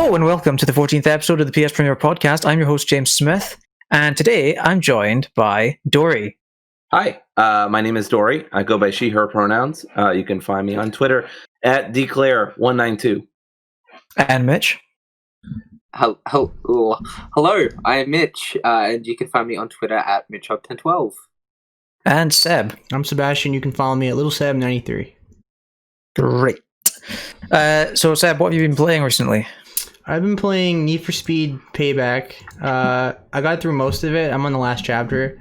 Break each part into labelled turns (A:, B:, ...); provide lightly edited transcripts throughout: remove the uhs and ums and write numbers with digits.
A: Hello and welcome to the 14th episode of the PS Premier Podcast. I'm your host, James Smith, and today I'm joined by Dory.
B: Hi, my name is Dory. I go by she, her pronouns. You can find me on Twitter at declare192.
A: And Mitch.
C: Hello, I am Mitch, and you can find me on Twitter at MitchUp1012.
A: And Seb.
D: I'm Sebastian. You can follow me at LittleSeb93.
A: Great. So Seb, what have you been playing recently?
D: I've been playing Need for Speed Payback. I got through most of it. I'm on the last chapter,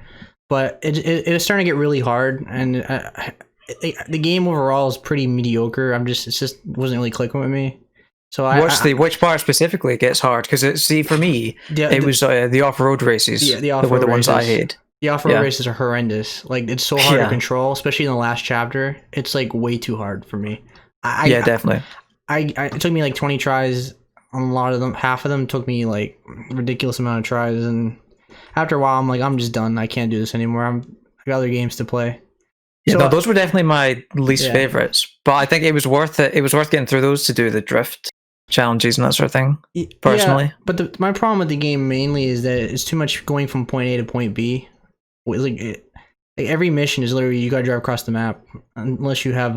D: but it was starting to get really hard, and the game overall is pretty mediocre. It just wasn't really clicking with me. So
A: which part specifically gets hard? Because for me, it was the off-road races.
D: Yeah, the off-road
A: were the
D: races.
A: Ones I hate.
D: The off-road races are horrendous. Like, it's so hard to control, especially in the last chapter. It's like way too hard for me.
A: Definitely.
D: It took me like 20 tries on a lot of them. Half of them took me like ridiculous amount of tries, and after a while, I'm like, I'm just done. I can't do this anymore. I got other games to play.
A: Yeah, so, those were definitely my least favorites, but I think it was worth it. It was worth getting through those to do the drift challenges and that sort of thing. Personally,
D: yeah, but my problem with the game mainly is that it's too much going from point A to point B. Like every mission is literally you gotta drive across the map, unless you have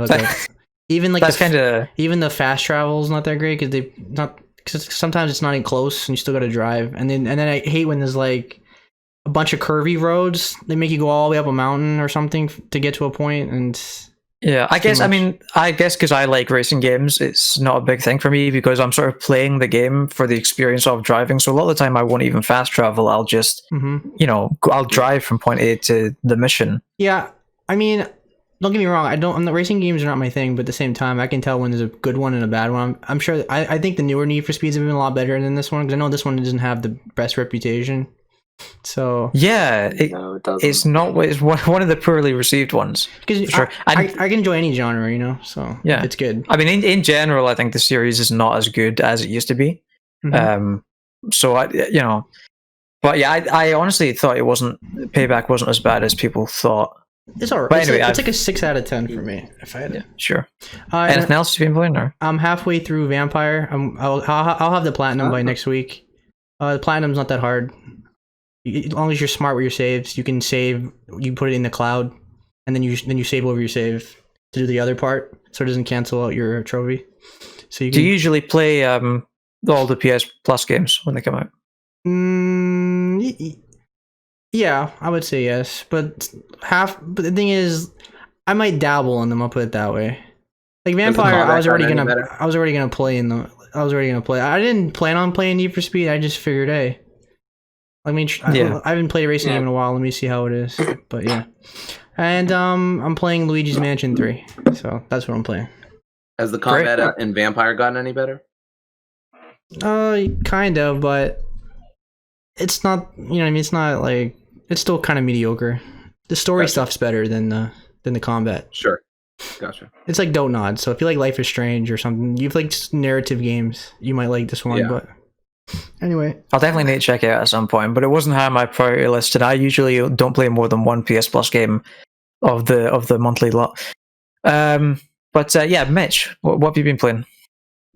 D: even the fast travel is not that great because sometimes it's not even close and you still gotta drive. And then I hate when there's like a bunch of curvy roads. They make you go all the way up a mountain or something to get to a point, and
A: I guess because I like racing games, it's not a big thing for me because I'm sort of playing the game for the experience of driving. So a lot of the time I won't even fast travel. I'll just, I'll drive from point A to the mission.
D: Yeah, I mean, don't get me wrong. The racing games are not my thing, but at the same time, I can tell when there's a good one and a bad one. I'm sure. I think the newer Need for Speeds have been a lot better than this one because I know this one doesn't have the best reputation. So
A: it's not. It's one of the poorly received ones.
D: Because sure. I can enjoy any genre, so yeah, it's good.
A: I mean, in general, I think the series is not as good as it used to be. Mm-hmm. I honestly thought Payback wasn't as bad as people thought.
D: It's alright. But anyway, it's like a 6 out of 10 for me. If I had it,
A: sure. Anything else you've been playing? Or?
D: I'm halfway through Vampire. I'll have the platinum by next week. The platinum's not that hard. As long as you're smart with your saves, you can save. You put it in the cloud, and then you save over your save to do the other part, so it doesn't cancel out your trophy. So
A: do you usually play all the PS Plus games when they come out?
D: Yeah, I would say yes, but the thing is, I might dabble in them. I'll put it that way. Like Vampire, I was already gonna play in the. I didn't plan on playing Need for Speed. I just figured, hey. I mean, I haven't played a racing game in a while. Let me see how it is. But yeah. And I'm playing Luigi's Mansion 3. So that's what I'm playing.
B: Has the combat in Vampire gotten any better?
D: Kind of, but it's not, it's not like, it's still kind of mediocre. The story stuff's better than the combat.
B: Sure. Gotcha.
D: It's like Don't Nod. So if you like Life is Strange or something, you've like narrative games, you might like this one, but anyway,
A: I'll definitely need to check it out at some point, but it wasn't high on my priority list, and I usually don't play more than one PS Plus game of the monthly lot. Mitch, what have you been playing?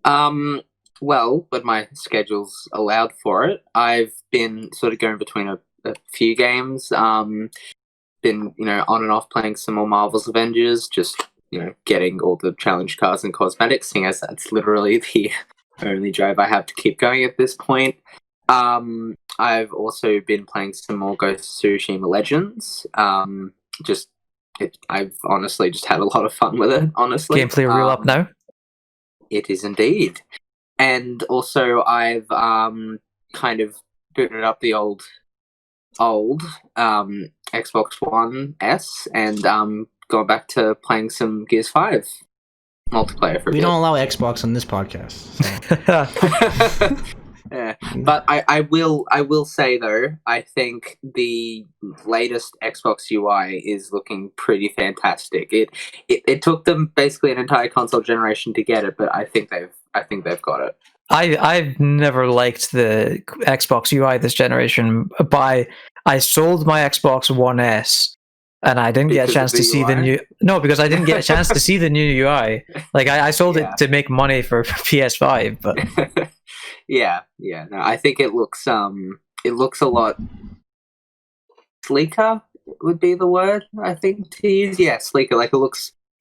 C: Well, when my schedule's allowed for it, I've been sort of going between a few games. Been on and off playing some more Marvel's Avengers, just getting all the challenge cards and cosmetics, seeing as that's literally the only drive I have to keep going at this point. I've also been playing some more Ghost of Tsushima Legends. I've honestly just had a lot of fun with it, honestly.
A: Gameplay real up now?
C: It is indeed. And also I've kind of booted up the old Xbox One S and gone back to playing some Gears 5 multiplayer for a bit.
D: We don't allow Xbox on this podcast. So.
C: Yeah. But I will say though, I think the latest Xbox UI is looking pretty fantastic. It took them basically an entire console generation to get it, but I think they've got it.
A: I've never liked the Xbox UI this generation, but I sold my Xbox One S. And I didn't get a chance to see the new... No, because I didn't get a chance to see the new UI. Like, I sold it to make money for PS5, but...
C: Yeah. No, I think it looks a lot sleeker would be the word I think to use. Yeah, sleeker. Like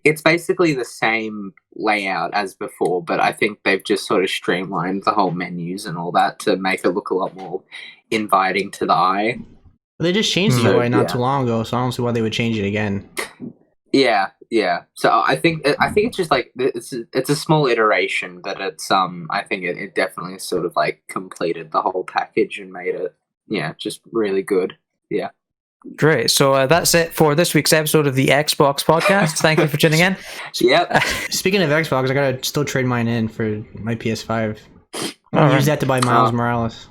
C: it's basically the same layout as before, but I think they've just sort of streamlined the whole menus and all that to make it look a lot more inviting to the eye.
D: They just changed the UI not too long ago, so I don't see why they would change it again.
C: Yeah. So I think it's just like it's a small iteration, but it's I think it definitely sort of like completed the whole package and made it just really good. Yeah.
A: Great. So that's it for this week's episode of the Xbox Podcast. Thank you for tuning in.
C: Yep.
D: Speaking of Xbox, I gotta still trade mine in for my PS5. I'll use that to buy Miles Morales.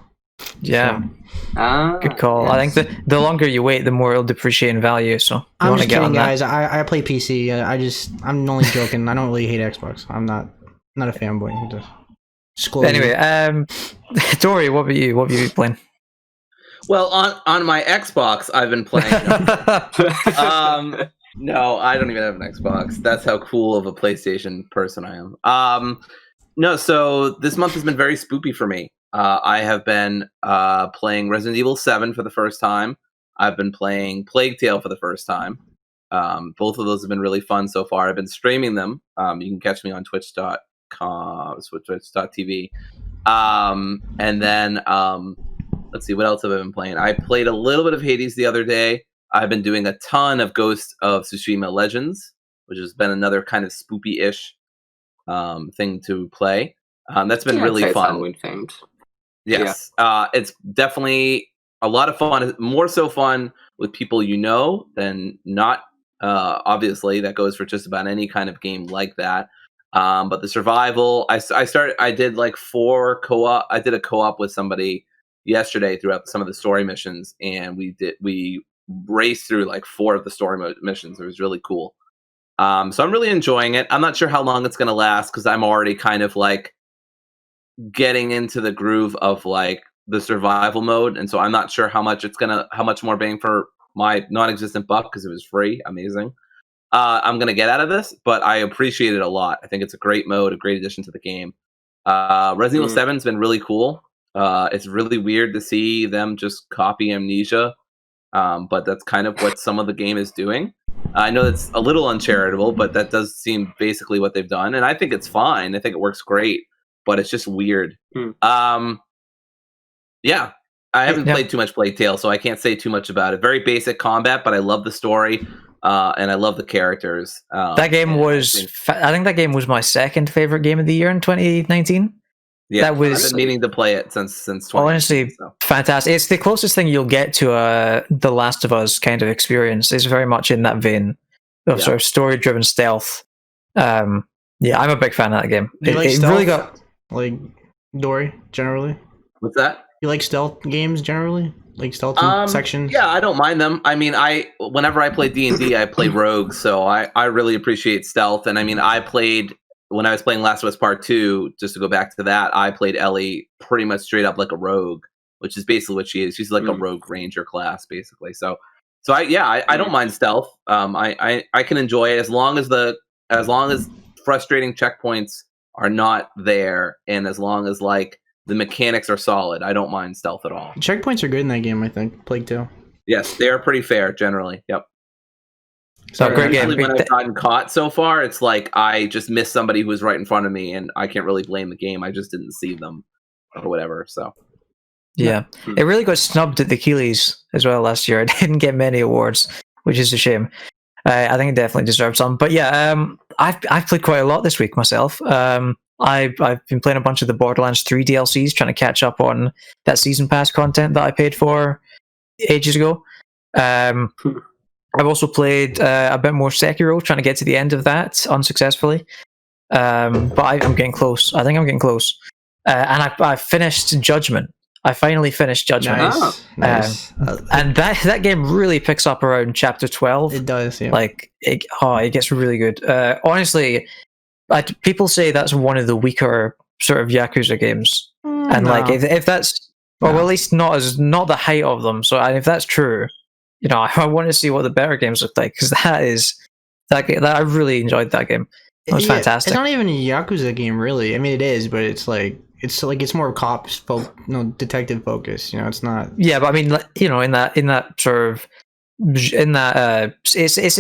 A: Yeah. Good call.
C: Yes.
A: I think the longer you wait, the more it'll depreciate in value. So
D: I'm just kidding, guys. I play PC. I'm only joking. I don't really hate Xbox. I'm not a fanboy.
A: Anyway, Dory, what about you? What have you been playing?
B: Well, on my Xbox, I've been playing. No, I don't even have an Xbox. That's how cool of a PlayStation person I am. No, so this month has been very spoopy for me. I have been playing Resident Evil 7 for the first time. I've been playing Plague Tale for the first time. Both of those have been really fun so far. I've been streaming them. You can catch me on twitch.tv. And then let's see, what else have I been playing? I played a little bit of Hades the other day. I've been doing a ton of Ghost of Tsushima Legends, which has been another kind of spoopy-ish thing to play. That's been really fun.
C: Halloween themed.
B: Yes. Yeah. It's definitely a lot of fun. More so fun with people you know than not. Obviously, that goes for just about any kind of game like that. But the survival, I did like 4 co-op. I did a co-op with somebody yesterday throughout some of the story missions, and we raced through like 4 of the story missions. It was really cool. So I'm really enjoying it. I'm not sure how long it's going to last because I'm already kind of like getting into the groove of like the survival mode, and so I'm not sure how much more bang for my non-existent buck, because it was free. Amazing. I'm gonna get out of this, but I appreciate it a lot. I think it's a great mode, a great addition to the game. Resident Evil 7's been really cool. It's really weird to see them just copy Amnesia, but that's kind of what some of the game is doing. I know that's a little uncharitable, but that does seem basically what they've done, and I think it's fine. I think it works great, but it's just weird. Yeah, I haven't played too much Plague Tale, so I can't say too much about it. Very basic combat, but I love the story, and I love the characters.
A: That game was, I think that game was my second favorite game of the year in 2019.
B: Yeah,
A: that was,
B: I've been meaning to play it since 20.
A: Honestly, fantastic. It's the closest thing you'll get to the Last of Us kind of experience. It's very much in that vein of sort of story-driven stealth. Yeah, I'm a big fan of that game.
D: It really got like Dory generally.
B: What's that?
D: You like stealth games generally? Like stealth sections?
B: Yeah, I don't mind them. I mean, whenever I play D&D, I play rogues, so I really appreciate stealth. And I mean, when I was playing Last of Us Part 2, just to go back to that, I played Ellie pretty much straight up like a rogue, which is basically what she is. She's like a rogue ranger class, basically. So I don't mind stealth. I can enjoy it as long as frustrating checkpoints are not there, and as long as like the mechanics are solid, I don't mind stealth at all.
D: Checkpoints are good in that game, I think. Plague Tale.
B: Yes, they are pretty fair generally. Yep.
A: So great game.
B: When I've gotten caught so far, it's like I just missed somebody who was right in front of me, and I can't really blame the game. I just didn't see them or whatever. So
A: yeah, it really got snubbed at the Keeleys as well last year. It didn't get many awards, which is a shame. I think it definitely deserved some. But yeah, I've played quite a lot this week myself. I've been playing a bunch of the Borderlands 3 DLCs, trying to catch up on that season pass content that I paid for ages ago. I've also played a bit more Sekiro, trying to get to the end of that unsuccessfully. But I'm getting close. I think I'm getting close. And I finished Judgment. I finally finished Judgment.
D: Nice.
A: And that game really picks up around chapter 12.
D: It does, yeah.
A: Like, it gets really good. Honestly, people say that's one of the weaker sort of Yakuza games. And like, if that's, or at least not the height of them. So if that's true, you know, I want to see what the better games look like, because I really enjoyed that game. It was fantastic.
D: It's not even a Yakuza game, really. I mean, it is, but it's like it's like it's more cops, detective focus. You know, it's not.
A: Yeah, but I mean, you know, in that sort of it's in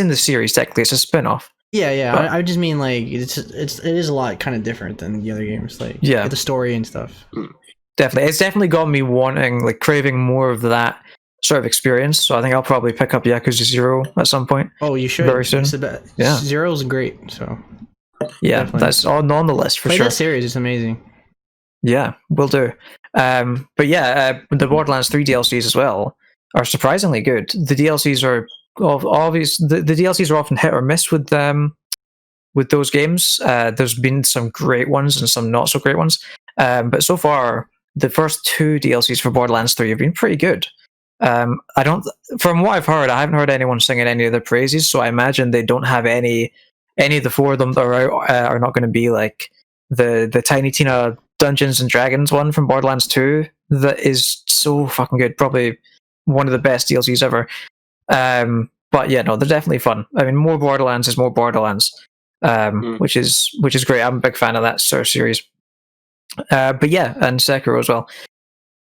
A: the series technically. It's a spin-off.
D: Yeah.
A: But,
D: I just mean like it is a lot kind of different than the other games. Like
A: yeah,
D: the story and stuff.
A: Definitely, it's definitely got me wanting, like, craving more of that sort of experience. So I think I'll probably pick up Yakuza 0 at some point.
D: Oh, you should
A: very soon.
D: Yeah, Zero's great. So
A: yeah, definitely. That's on the list for
D: Play
A: sure.
D: That series is amazing.
A: Yeah, will do. But yeah, the Borderlands 3 DLCs as well are surprisingly good. The DLCs are obvious. The DLCs are often hit or miss with those games. There's been some great ones and some not so great ones. But so far, the first 2 DLCs for Borderlands 3 have been pretty good. From what I've heard, I haven't heard anyone singing any of their praises, so I imagine they don't have any of the 4 of them that are out are not going to be like the Tiny Tina Dungeons and Dragons one from Borderlands 2 that is so fucking good, probably one of the best DLCs ever. But yeah, no, they're definitely fun. I mean, more Borderlands is more Borderlands, which is great. I'm a big fan of that sort of series. But yeah, and Sekiro as well.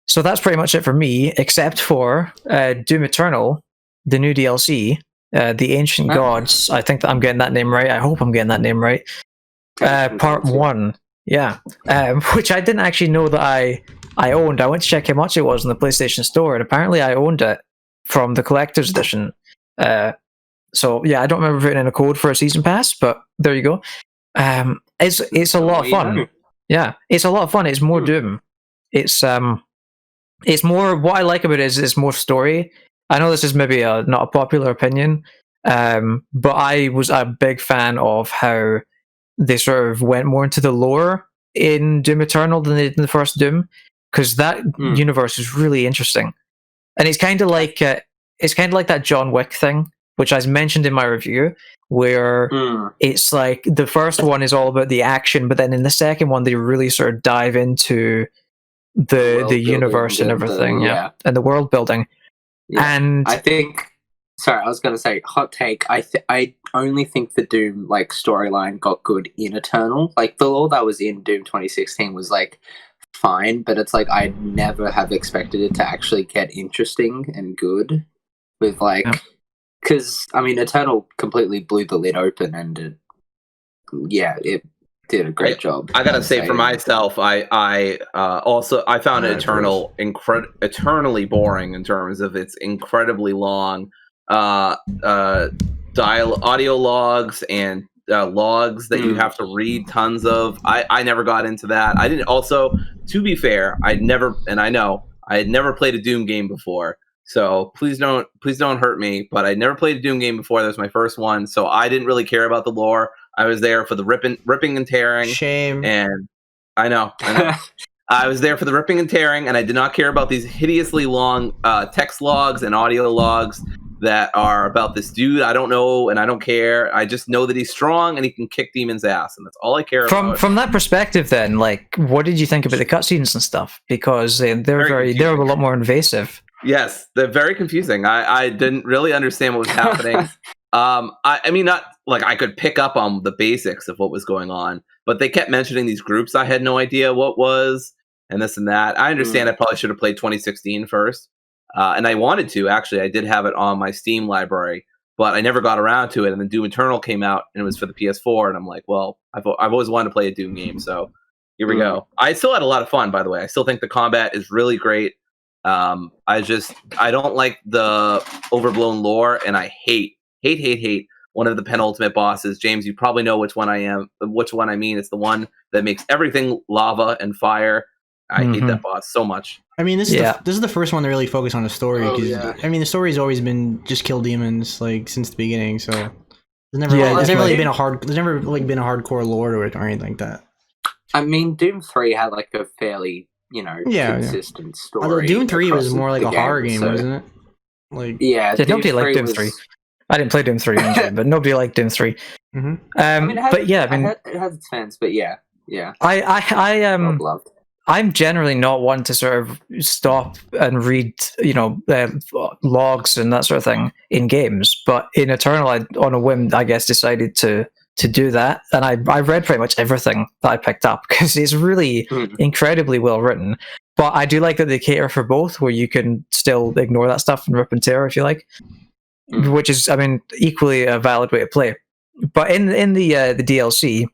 A: So that's pretty much it for me, except for Doom Eternal, the new DLC, The Ancient Gods. I think that I'm getting that name right. I hope I'm getting that name right. Part 1, yeah, which I didn't actually know that I owned. I went to check how much it was in the PlayStation Store, and apparently I owned it from the Collector's Edition. So yeah, I don't remember putting in a code for a season pass, but there you go. It's a lot of fun. Yeah, it's a lot of fun. It's more Doom. It's more, what I like about it is it's more story. I know this is maybe not a popular opinion, but I was a big fan of how they sort of went more into the lore in Doom Eternal than they did in the first Doom, because that universe is really interesting, and it's kind of like that John Wick thing, which I mentioned in my review, where it's like the first one is all about the action, but then in the second one they really sort of dive into the universe and everything, and the world building. Yeah. And
C: I think, sorry, I was going to say, hot take. I only think the Doom like storyline got good in Eternal. Like the lore that was in Doom 2016 was like fine, but it's like I never have expected it to actually get interesting and good. With like, because I mean, Eternal completely blew the lid open, and it did a great job.
B: I gotta say, for myself, I found Eternal eternally boring in terms of its incredibly long audio logs and logs that you have to read tons of. I never got into that. I didn't. Also, to be fair, I had never played a Doom game before. So please don't hurt me. But I never played a Doom game before. That was my first one, so I didn't really care about the lore. I was there for the ripping and tearing.
D: Shame.
B: And I know. I was there for the ripping and tearing, and I did not care about these hideously long text logs and audio logs that are about this dude I don't know and I don't care. I just know that he's strong and he can kick demons' ass, and that's all I care about.
A: From that perspective, then, like, what did you think about the cutscenes and stuff? Because they're a lot more invasive.
B: Yes, they're very confusing. I didn't really understand what was happening. I mean, not like I could pick up on the basics of what was going on, but they kept mentioning these groups I had no idea what was, and this and that. I understand I probably should have played 2016 first, and I wanted to, actually. I did have it on my Steam library, but I never got around to it, and then Doom Eternal came out, and it was for the PS4, and I'm like, well, I've always wanted to play a Doom game, so here we go. I still had a lot of fun, by the way. I still think the combat is really great. I don't like the overblown lore, and I hate one of the penultimate bosses. James, you probably know which one I mean. It's the one that makes everything lava and fire. I hate that boss so much.
D: I mean, this is the first one to really focus on the story. I mean, the story's always been just kill demons, like, since the beginning. So there's never been a hardcore lore or anything like that.
C: I mean, Doom 3 had like a fairly consistent story.
D: Although Doom 3 was more like a horror game, wasn't it? Like,
A: nobody liked Doom 3. I didn't play Doom 3, but nobody liked Doom 3.
C: I mean, it has its fans, but yeah.
A: I'm generally not one to sort of stop and read, logs and that sort of thing in games. But in Eternal, I, on a whim, I guess, decided to to do that, and I read pretty much everything that I picked up because it's really incredibly well written. But I do like that they cater for both, where you can still ignore that stuff and rip and tear if you like, which is, I mean, equally a valid way to play. But in the DLC,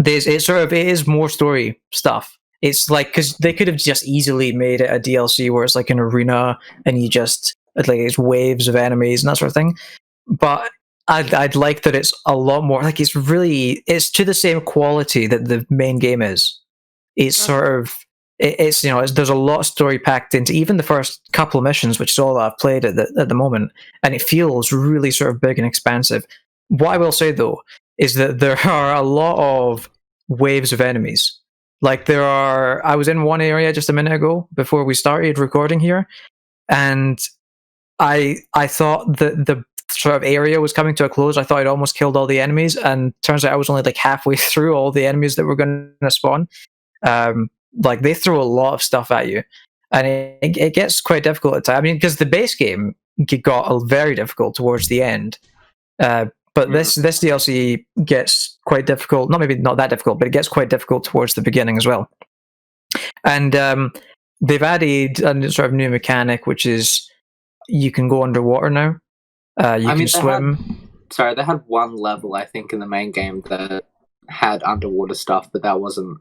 A: it is more story stuff. It's like, because they could have just easily made it a DLC where it's like an arena and you just like it's waves of enemies and that sort of thing. But I'd like that it's a lot more like it's to the same quality that the main game is. It's sort of it's there's a lot of story packed into even the first couple of missions, which is all I've played at the moment, and it feels really sort of big and expansive. What I will say though is that there are a lot of waves of enemies. Like I was in one area just a minute ago before we started recording here, and I thought that the sort of area was coming to a close. I thought I'd almost killed all the enemies, and turns out I was only like halfway through all the enemies that were going to spawn. Like they throw a lot of stuff at you, and it gets quite difficult at times. I mean, because the base game got very difficult towards the end. But this DLC gets quite difficult. Maybe not that difficult, but it gets quite difficult towards the beginning as well. And they've added a sort of new mechanic, which is you can go underwater now. You can swim.
C: They had one level, I think, in the main game that had underwater stuff, but that wasn't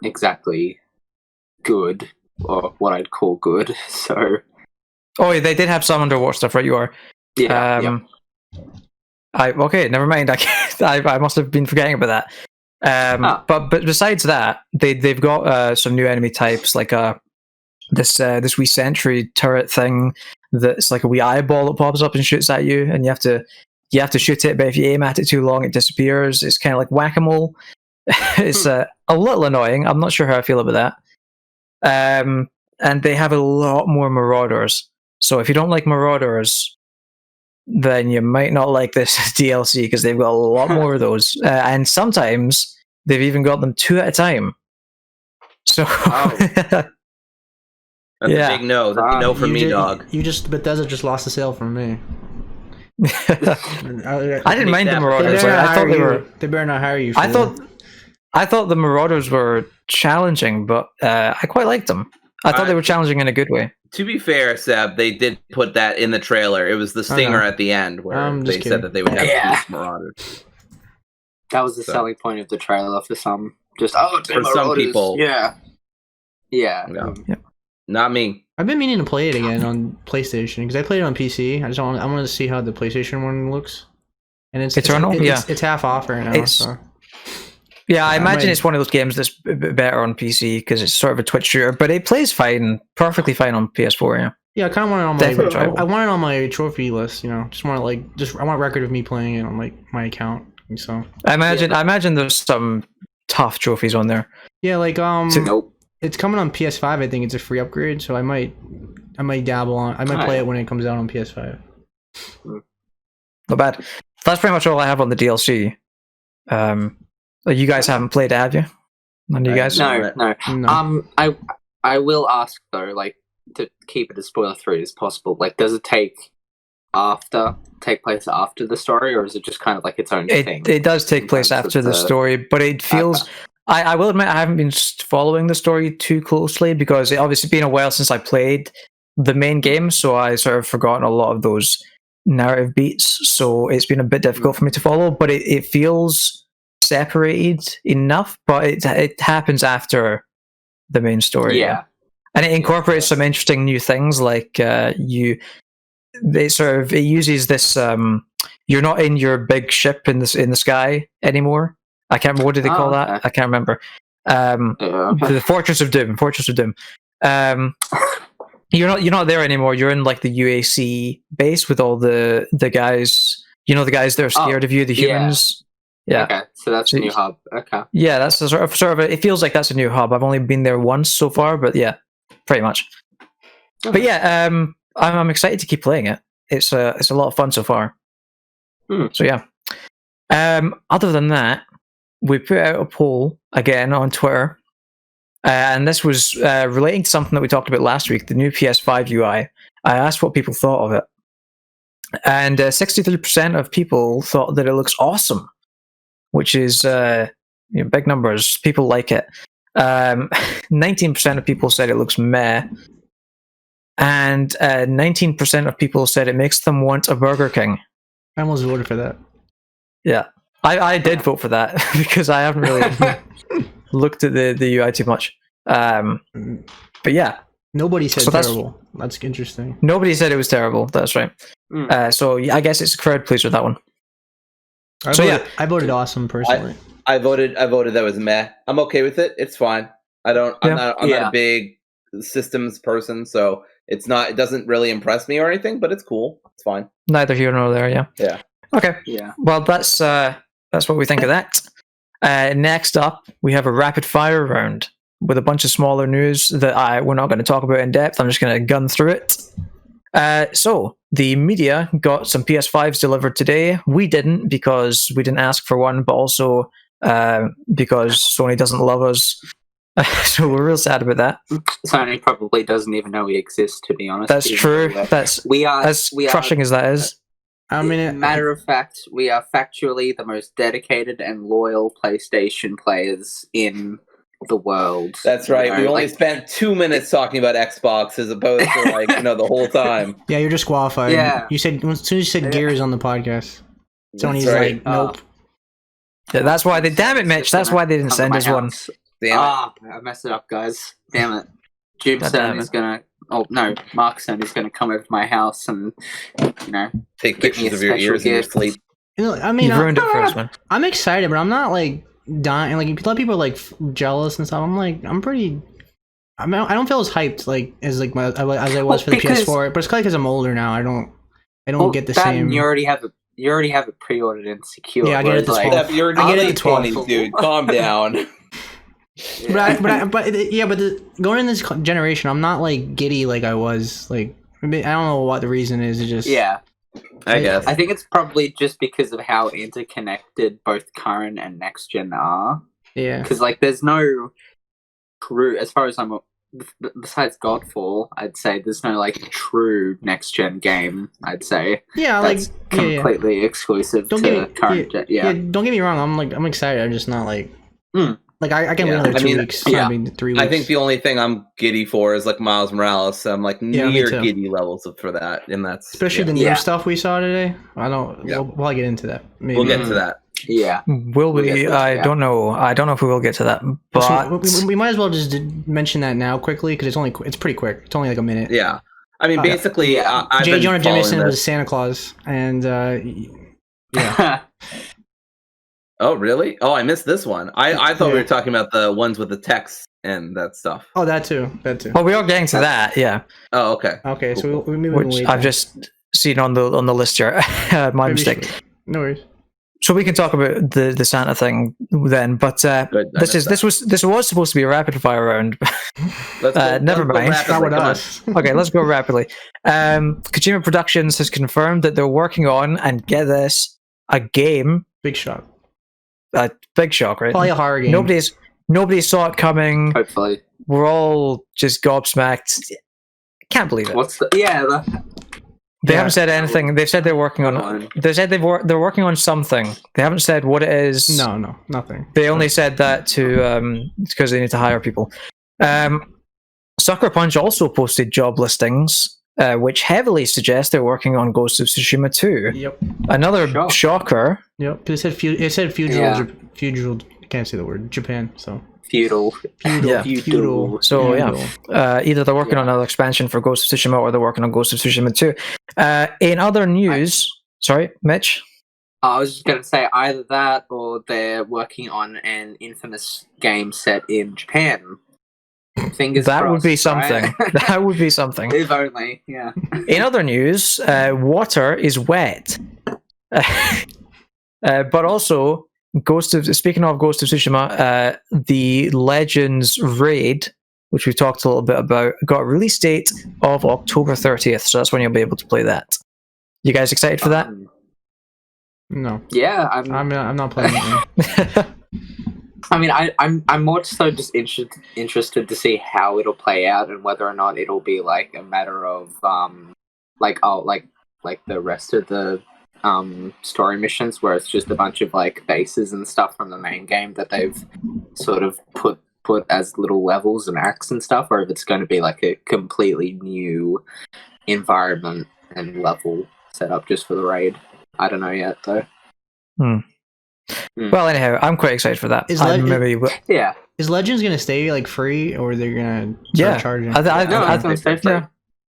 C: exactly good, or what I'd call good. So.
A: Oh, they did have some underwater stuff, right? You are.
C: Yeah.
A: Okay, never mind. I must have been forgetting about that. But besides that, they've got some new enemy types, like this wee sentry turret thing that's like a wee eyeball that pops up and shoots at you, and you have to shoot it. But if you aim at it too long, it disappears. It's kind of like whack-a-mole. It's a little annoying. I'm not sure how I feel about that. And they have a lot more marauders. So if you don't like marauders, then you might not like this DLC because they've got a lot more of those, and sometimes they've even got them 2 at a time. So
B: that's a big no. That's a no for me, dog.
D: Bethesda just lost a sale from me.
A: I didn't mind the marauders. I thought
D: they better not hire you.
A: I thought the marauders were challenging, but I quite liked them. I thought they were challenging in a good way.
B: To be fair, Seb, they did put that in the trailer. It was the stinger at the end where they said that they would have marauders.
C: That was the selling point of the trailer for some. For
B: some people.
C: Yeah.
B: No. Not me.
D: I've been meaning to play it again on PlayStation because I played it on PC. I want to see how the PlayStation one looks. And it's half off right now.
A: Yeah, I imagine it's one of those games that's better on PC because it's sort of a Twitch shooter, but it plays perfectly fine on PS4. Yeah.
D: Yeah, I kind of want it on my. I want it on my trophy list. I want a record of me playing it on my account. So
A: I imagine there's some tough trophies on there.
D: Yeah,
C: nope.
D: It's coming on PS5. I think it's a free upgrade, so I might dabble on. I might play it when it comes out on PS5.
A: Not bad. That's pretty much all I have on the DLC. You guys haven't played it, have you? None of you guys?
C: No. I will ask though, to keep it as spoiler-free as possible. Does it take place after the story, or is it just kind of like its own thing?
A: It does take place after the story, but it feels. I will admit I haven't been following the story too closely because it obviously been a while since I played the main game, so I sort of forgotten a lot of those narrative beats. So it's been a bit difficult for me to follow, but it feels separated enough, but it happens after the main story.
C: Yeah.
A: And it incorporates some interesting new things, like it uses this you're not in your big ship in the sky anymore. I can't remember, what do they call that? I can't remember. The Fortress of Doom. You're not there anymore. You're in the UAC base with all the guys. The guys that are scared of you, the humans. Yeah.
C: Okay, so that's a new hub. Okay.
A: Yeah, that's a sort of it feels like that's a new hub. I've only been there once so far, but yeah, pretty much. Okay. But yeah, I'm excited to keep playing it. It's a lot of fun so far. So yeah. Other than that, we put out a poll again on Twitter, and this was relating to something that we talked about last week, the new PS5 UI. I asked what people thought of it, and 63% of people thought that it looks awesome. which is big numbers. People like it. 19% of people said it looks meh, and 19% of people said it makes them want a Burger King.
D: I almost voted for that.
A: Yeah, I did vote for that because I haven't really looked at the UI too much. But yeah,
D: nobody said terrible. That's interesting.
A: Nobody said it was terrible. That's right. So I guess it's a crowd pleaser, that one.
D: I voted awesome personally.
B: I voted that was meh. I'm okay with it. It's fine. I'm not a big systems person, so it doesn't really impress me or anything, but it's cool. It's fine.
A: Neither here nor there, yeah.
B: Yeah.
A: Okay.
C: Yeah.
A: Well, that's what we think of that. Next up, we have a rapid fire round with a bunch of smaller news that we're not going to talk about in depth. I'm just going to gun through it. So the media got some PS5s delivered today. We didn't because we didn't ask for one, but also because Sony doesn't love us. So we're real sad about that.
C: Sony probably doesn't even know we exist, to be honest.
A: That's true. We are as crushing as that is.
C: I mean, matter of fact, we are factually the most dedicated and loyal PlayStation players in the world.
B: That's right. We only spent 2 minutes talking about Xbox as opposed to the whole time.
D: Yeah, you're disqualified. Yeah. You said as soon as you said Gears on the podcast, Sony's like, nope.
A: Yeah, that's why damn it, Mitch. That's why they didn't send us one.
C: Damn it. I messed it up, guys. Damn it. Jim Sony's gonna. Oh no, Mark Sony's gonna come over to my house and
B: take pictures of your ears in your sleep.
D: I mean,
A: you ruined it for us, man.
D: I'm excited, but I'm not like dying. Like a lot of people are like jealous and stuff. I'm like, I don't feel as hyped as I was for the PS4. But it's because I'm older now. I don't get the same.
C: You already have it pre-ordered and secured.
D: Yeah, I get it at the 12th.
B: You're in your late 20s, dude. Calm down.
D: Yeah. But going in this generation, I'm not like giddy like I was. Like, I don't know what the reason is. It's just
B: I guess.
C: I think it's probably just because of how interconnected both current and next gen are.
D: Yeah.
C: Because there's no true, as far as I'm besides Godfall, I'd say there's no true next gen game. I'd say that's completely exclusive to current gen. Yeah.
D: Don't get me wrong. I'm excited. I'm just not like. I can wait another 2 weeks. 3 weeks.
B: I think the only thing I'm giddy for is Miles Morales. So I'm near giddy levels for that, and that's
D: especially the new stuff we saw today. I don't. Yeah. We'll get into that. Maybe.
B: We'll get to that.
C: Yeah.
A: Will we? I don't know. I don't know if we will get to that. But
D: we might as well just mention that now quickly because it's pretty quick. It's only like a minute.
B: Yeah. I mean, basically,
D: J. Jonah Jameson was Santa Claus, and yeah.
B: Oh, really? Oh, I missed this one. I thought we were talking about the ones with the text and that stuff.
D: Oh, that too.
A: Well, we are getting to that, yeah.
B: Oh, okay.
D: Okay, so we
A: which I've just seen on the list here. My mistake.
D: No worries.
A: So we can talk about the Santa thing then, but this was supposed to be a rapid fire round. Never mind. Okay, let's go rapidly. Kojima Productions has confirmed that they're working on, and get this, a game.
D: Big shock.
A: Big shock, right?
D: Probably a horror game.
A: Nobody saw it coming.
C: Hopefully,
A: we're all just gobsmacked. Can't believe it. They haven't said anything. They've said they're working on. They said they're working on something. They haven't said what it is.
D: No, nothing.
A: They only said that to because they need to hire people. Sucker Punch also posted job listings, which heavily suggest they're working on Ghost of Tsushima 2.
D: Yep.
A: Another shocker.
D: Yep. It said feudal. Feudal. I can't say the word. Japan. So.
C: Feudal.
A: So either they're working on another expansion for Ghost of Tsushima or they're working on Ghost of Tsushima 2. In other news, sorry, Mitch?
C: I was just going to say either that or they're working on an infamous game set in Japan. Fingers crossed,
A: would be something. Right? That would be something.
C: If only, yeah.
A: In other news, water is wet. But also, speaking of Ghost of Tsushima, the Legends Raid, which we talked a little bit about, got a release date of October 30th, so that's when you'll be able to play that. You guys excited for that?
D: No.
C: Yeah,
D: I'm not playing it.
C: I mean, I'm more so just interested to see how it'll play out and whether or not it'll be a matter of like the rest of the story missions where it's just a bunch of like bases and stuff from the main game that they've sort of put as little levels and acts and stuff, or if it's going to be like a completely new environment and level set up just for the raid. I don't know yet though.
A: Well, anyhow, I'm quite excited for that. Is
C: Legends
D: gonna stay like free, or they're gonna start charging?
C: No, it's gonna stay free.
A: Yeah,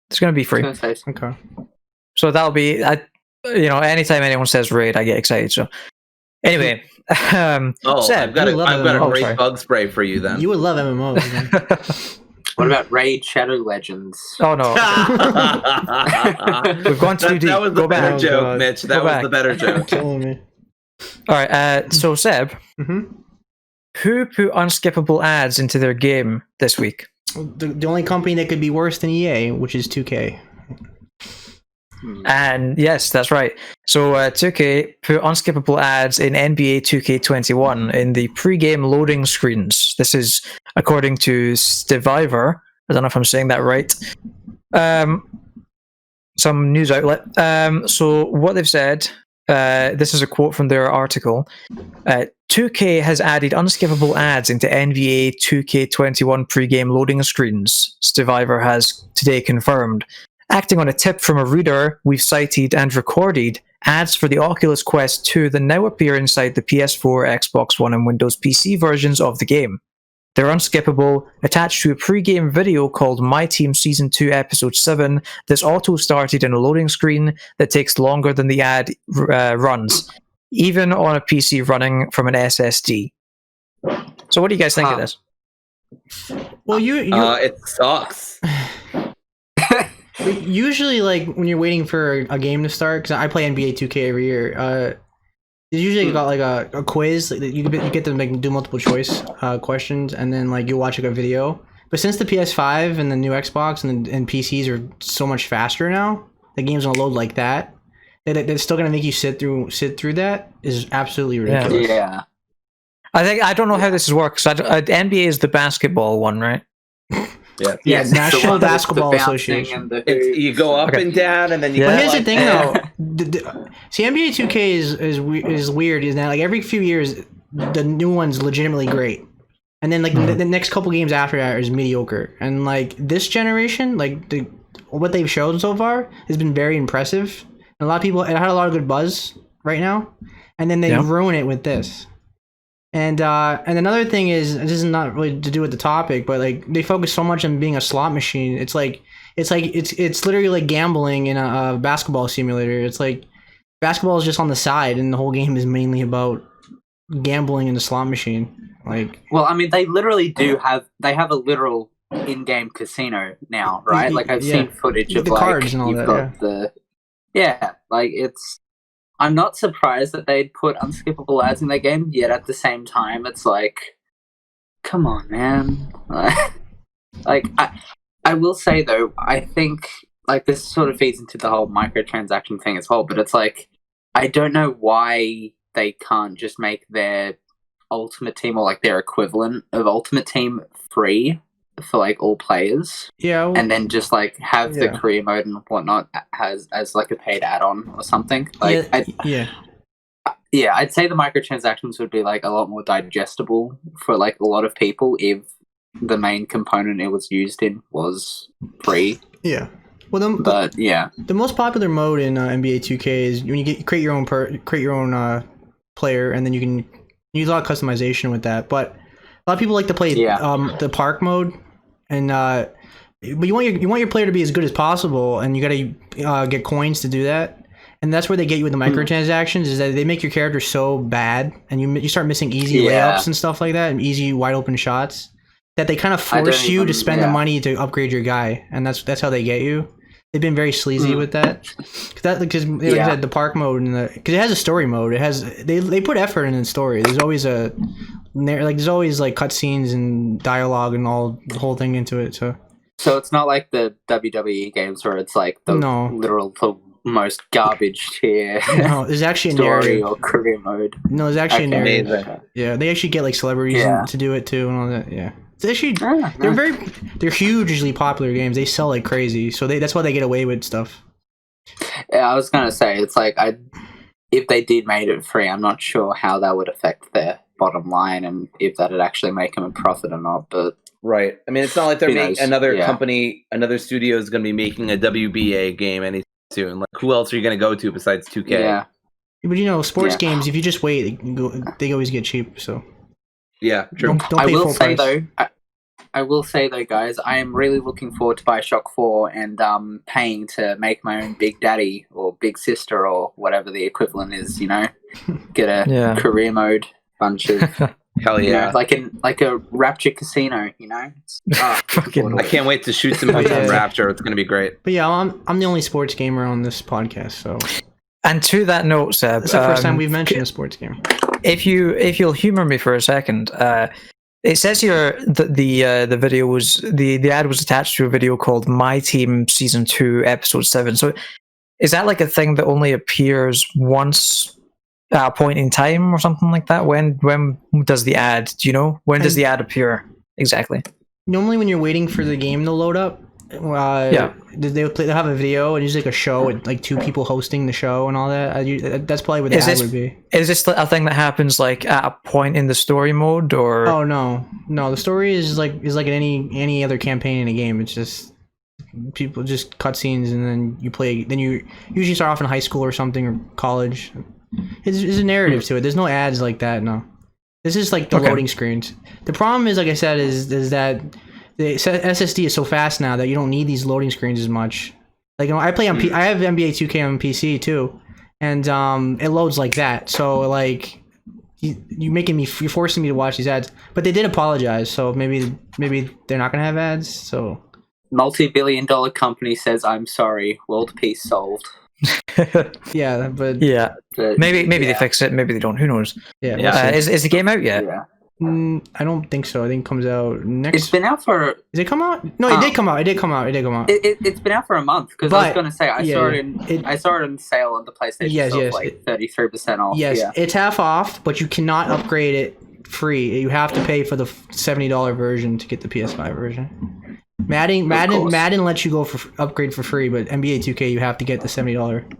A: it's gonna be free.
D: Okay.
A: So that'll be, anytime anyone says raid, I get excited. So anyway,
B: Seb, I've got a great bug spray for you then.
D: You would love MMOs.
C: What about Raid Shadow Legends?
A: Oh no, we've gone too deep.
B: That was the better joke, Mitch. That was the better joke.
D: Killing me.
A: All right, so Seb, who put unskippable ads into their game this week?
D: The only company that could be worse than EA, which is 2K.
A: And yes, that's right. So 2K put unskippable ads in NBA 2K21 in the pre-game loading screens. This is according to Stiviver. I don't know if I'm saying that right. Some news outlet. So what they've said, this is a quote from their article. 2K has added unskippable ads into NBA 2K21 pre-game loading screens, Stiviver has today confirmed. Acting on a tip from a reader, we've cited and recorded ads for the Oculus Quest 2 that now appear inside the PS4, Xbox One, and Windows PC versions of the game. They're unskippable, attached to a pre-game video called My Team Season 2 Episode 7 that's auto-started in a loading screen that takes longer than the ad runs, even on a PC running from an SSD. So what do you guys think of this?
D: Well,
B: it sucks.
D: Usually, like, when you're waiting for a game to start, because I play NBA 2K every year, you usually got like a quiz. You get to do multiple choice questions, and then like you watch like a video. But since the PS5 and the new Xbox and PCs are so much faster now, the game's gonna load like that. That's still gonna make you sit through that is absolutely ridiculous.
C: Yeah.
A: I don't know how this works. NBA is the basketball one, right?
C: Yeah,
D: National Basketball Association.
B: You go up and down, and then you.
D: But here's the thing, though. See, NBA 2K is weird. Is that like every few years, the new one's legitimately great, and then like the next couple games after that is mediocre. And like this generation, like what they've shown so far has been very impressive. And a lot of people, it had a lot of good buzz right now, and then they ruin it with this. And another thing is, this is not really to do with the topic, but like they focus so much on being a slot machine. It's literally like gambling in a basketball simulator. It's like basketball is just on the side, and the whole game is mainly about gambling in the slot machine. Like,
C: well, I mean, they literally have a literal in-game casino now, right? Like I've seen footage of
D: the
C: like
D: cards and all
C: you've
D: that.
C: got like it's. I'm not surprised that they'd put unskippable ads in their game, yet at the same time, it's like, come on, man. Like, I will say, though, I think, like, this sort of feeds into the whole microtransaction thing as well, but it's like, I don't know why they can't just make their Ultimate Team, or, like, their equivalent of Ultimate Team free for like all players, and then just like have the career mode and whatnot as like a paid add-on or something. Like, I'd say the microtransactions would be like a lot more digestible for like a lot of people if the main component it was used in was free.
D: Yeah. Well, the most popular mode in NBA 2K is when you create your own player, and then you can use a lot of customization with that. But a lot of people like to play the park mode, and but you want your player to be as good as possible, and you gotta get coins to do that. And that's where they get you with the microtransactions, is that they make your character so bad, and you start missing easy layups and stuff like that, and easy wide open shots, that they kind of force you to spend the money to upgrade your guy, and that's how they get you. They've been very sleazy with that, because like I said, the park mode and because it has a story mode. It has they put effort in the story. There's always there's always like cutscenes and dialogue and all the whole thing into it. So
C: it's not like the WWE games where it's like the most garbage tier.
D: No, there's actually a
C: story or career mode.
D: No, there's actually a narrative. Yeah, they actually get like celebrities to do it too and all that. Yeah. It's actually, they're hugely popular games. They sell like crazy, so that's why they get away with stuff.
C: Yeah, I was gonna say it's like if they did make it free, I'm not sure how that would affect their bottom line and if that'd actually make them a profit or not. But
B: right, I mean, it's not like they're making another
C: Yeah.
B: company, another studio is going to be making a WBA game anytime soon. Like, who else are you going to go to besides 2K?
C: yeah,
D: But you know, sports games, if you just wait, they always get cheap. So
B: yeah, true.
D: Don't pay full price.
C: I will say though, guys, I am really looking forward to Bioshock 4 and paying to make my own Big Daddy or Big Sister or whatever the equivalent is. You know, get a career mode bunch of
B: Hell yeah,
C: like a Rapture casino. You know,
B: I can't wait to shoot some on Rapture. It's gonna be great.
D: But yeah, I'm the only sports gamer on this podcast, so.
A: And to that note, Seb,
D: it's the first time we've mentioned a sports game.
A: If you'll humor me for a second, it says here that the video was the ad was attached to a video called My Team Season 2 Episode 7. So is that like a thing that only appears once at a point in time or something like that? When does the ad? Do you know when does the ad appear exactly? Normally,
D: when you're waiting for the game to load up. They'll have a video and it's like a show with like two people hosting the show and all that. That's probably what the ad would be.
A: Is this a thing that happens like at a point in the story mode, or?
D: Oh no, the story is like any other campaign in a game. It's just people just cutscenes and then you play. Then you usually start off in high school or something or college. It's a narrative to it. There's no ads like that. No, this is like the loading screens. The problem is, like I said, is that the SSD is so fast now that you don't need these loading screens as much. Like, you know, I play on I have NBA 2K on PC too, and it loads like that. So like, you're forcing me to watch these ads. But they did apologize, so maybe they're not gonna have ads. So
C: multi-billion-dollar company says, "I'm sorry, world peace solved."
D: But
A: maybe they fix it. Maybe they don't. Who knows? Is the game out yet?
C: Yeah.
D: I don't think so. I think it comes out next.
C: It's been out for.
D: Did it come out? No, it did come out. It did come out.
C: It's been out for a month because I was going to say I saw it on sale on the PlayStation Store for like 33% off.
D: Yes, it's half off, but you cannot upgrade it free. You have to pay for the $70 version to get the PS5 version. Madden lets you go for upgrade for free, but NBA 2K you have to get the $70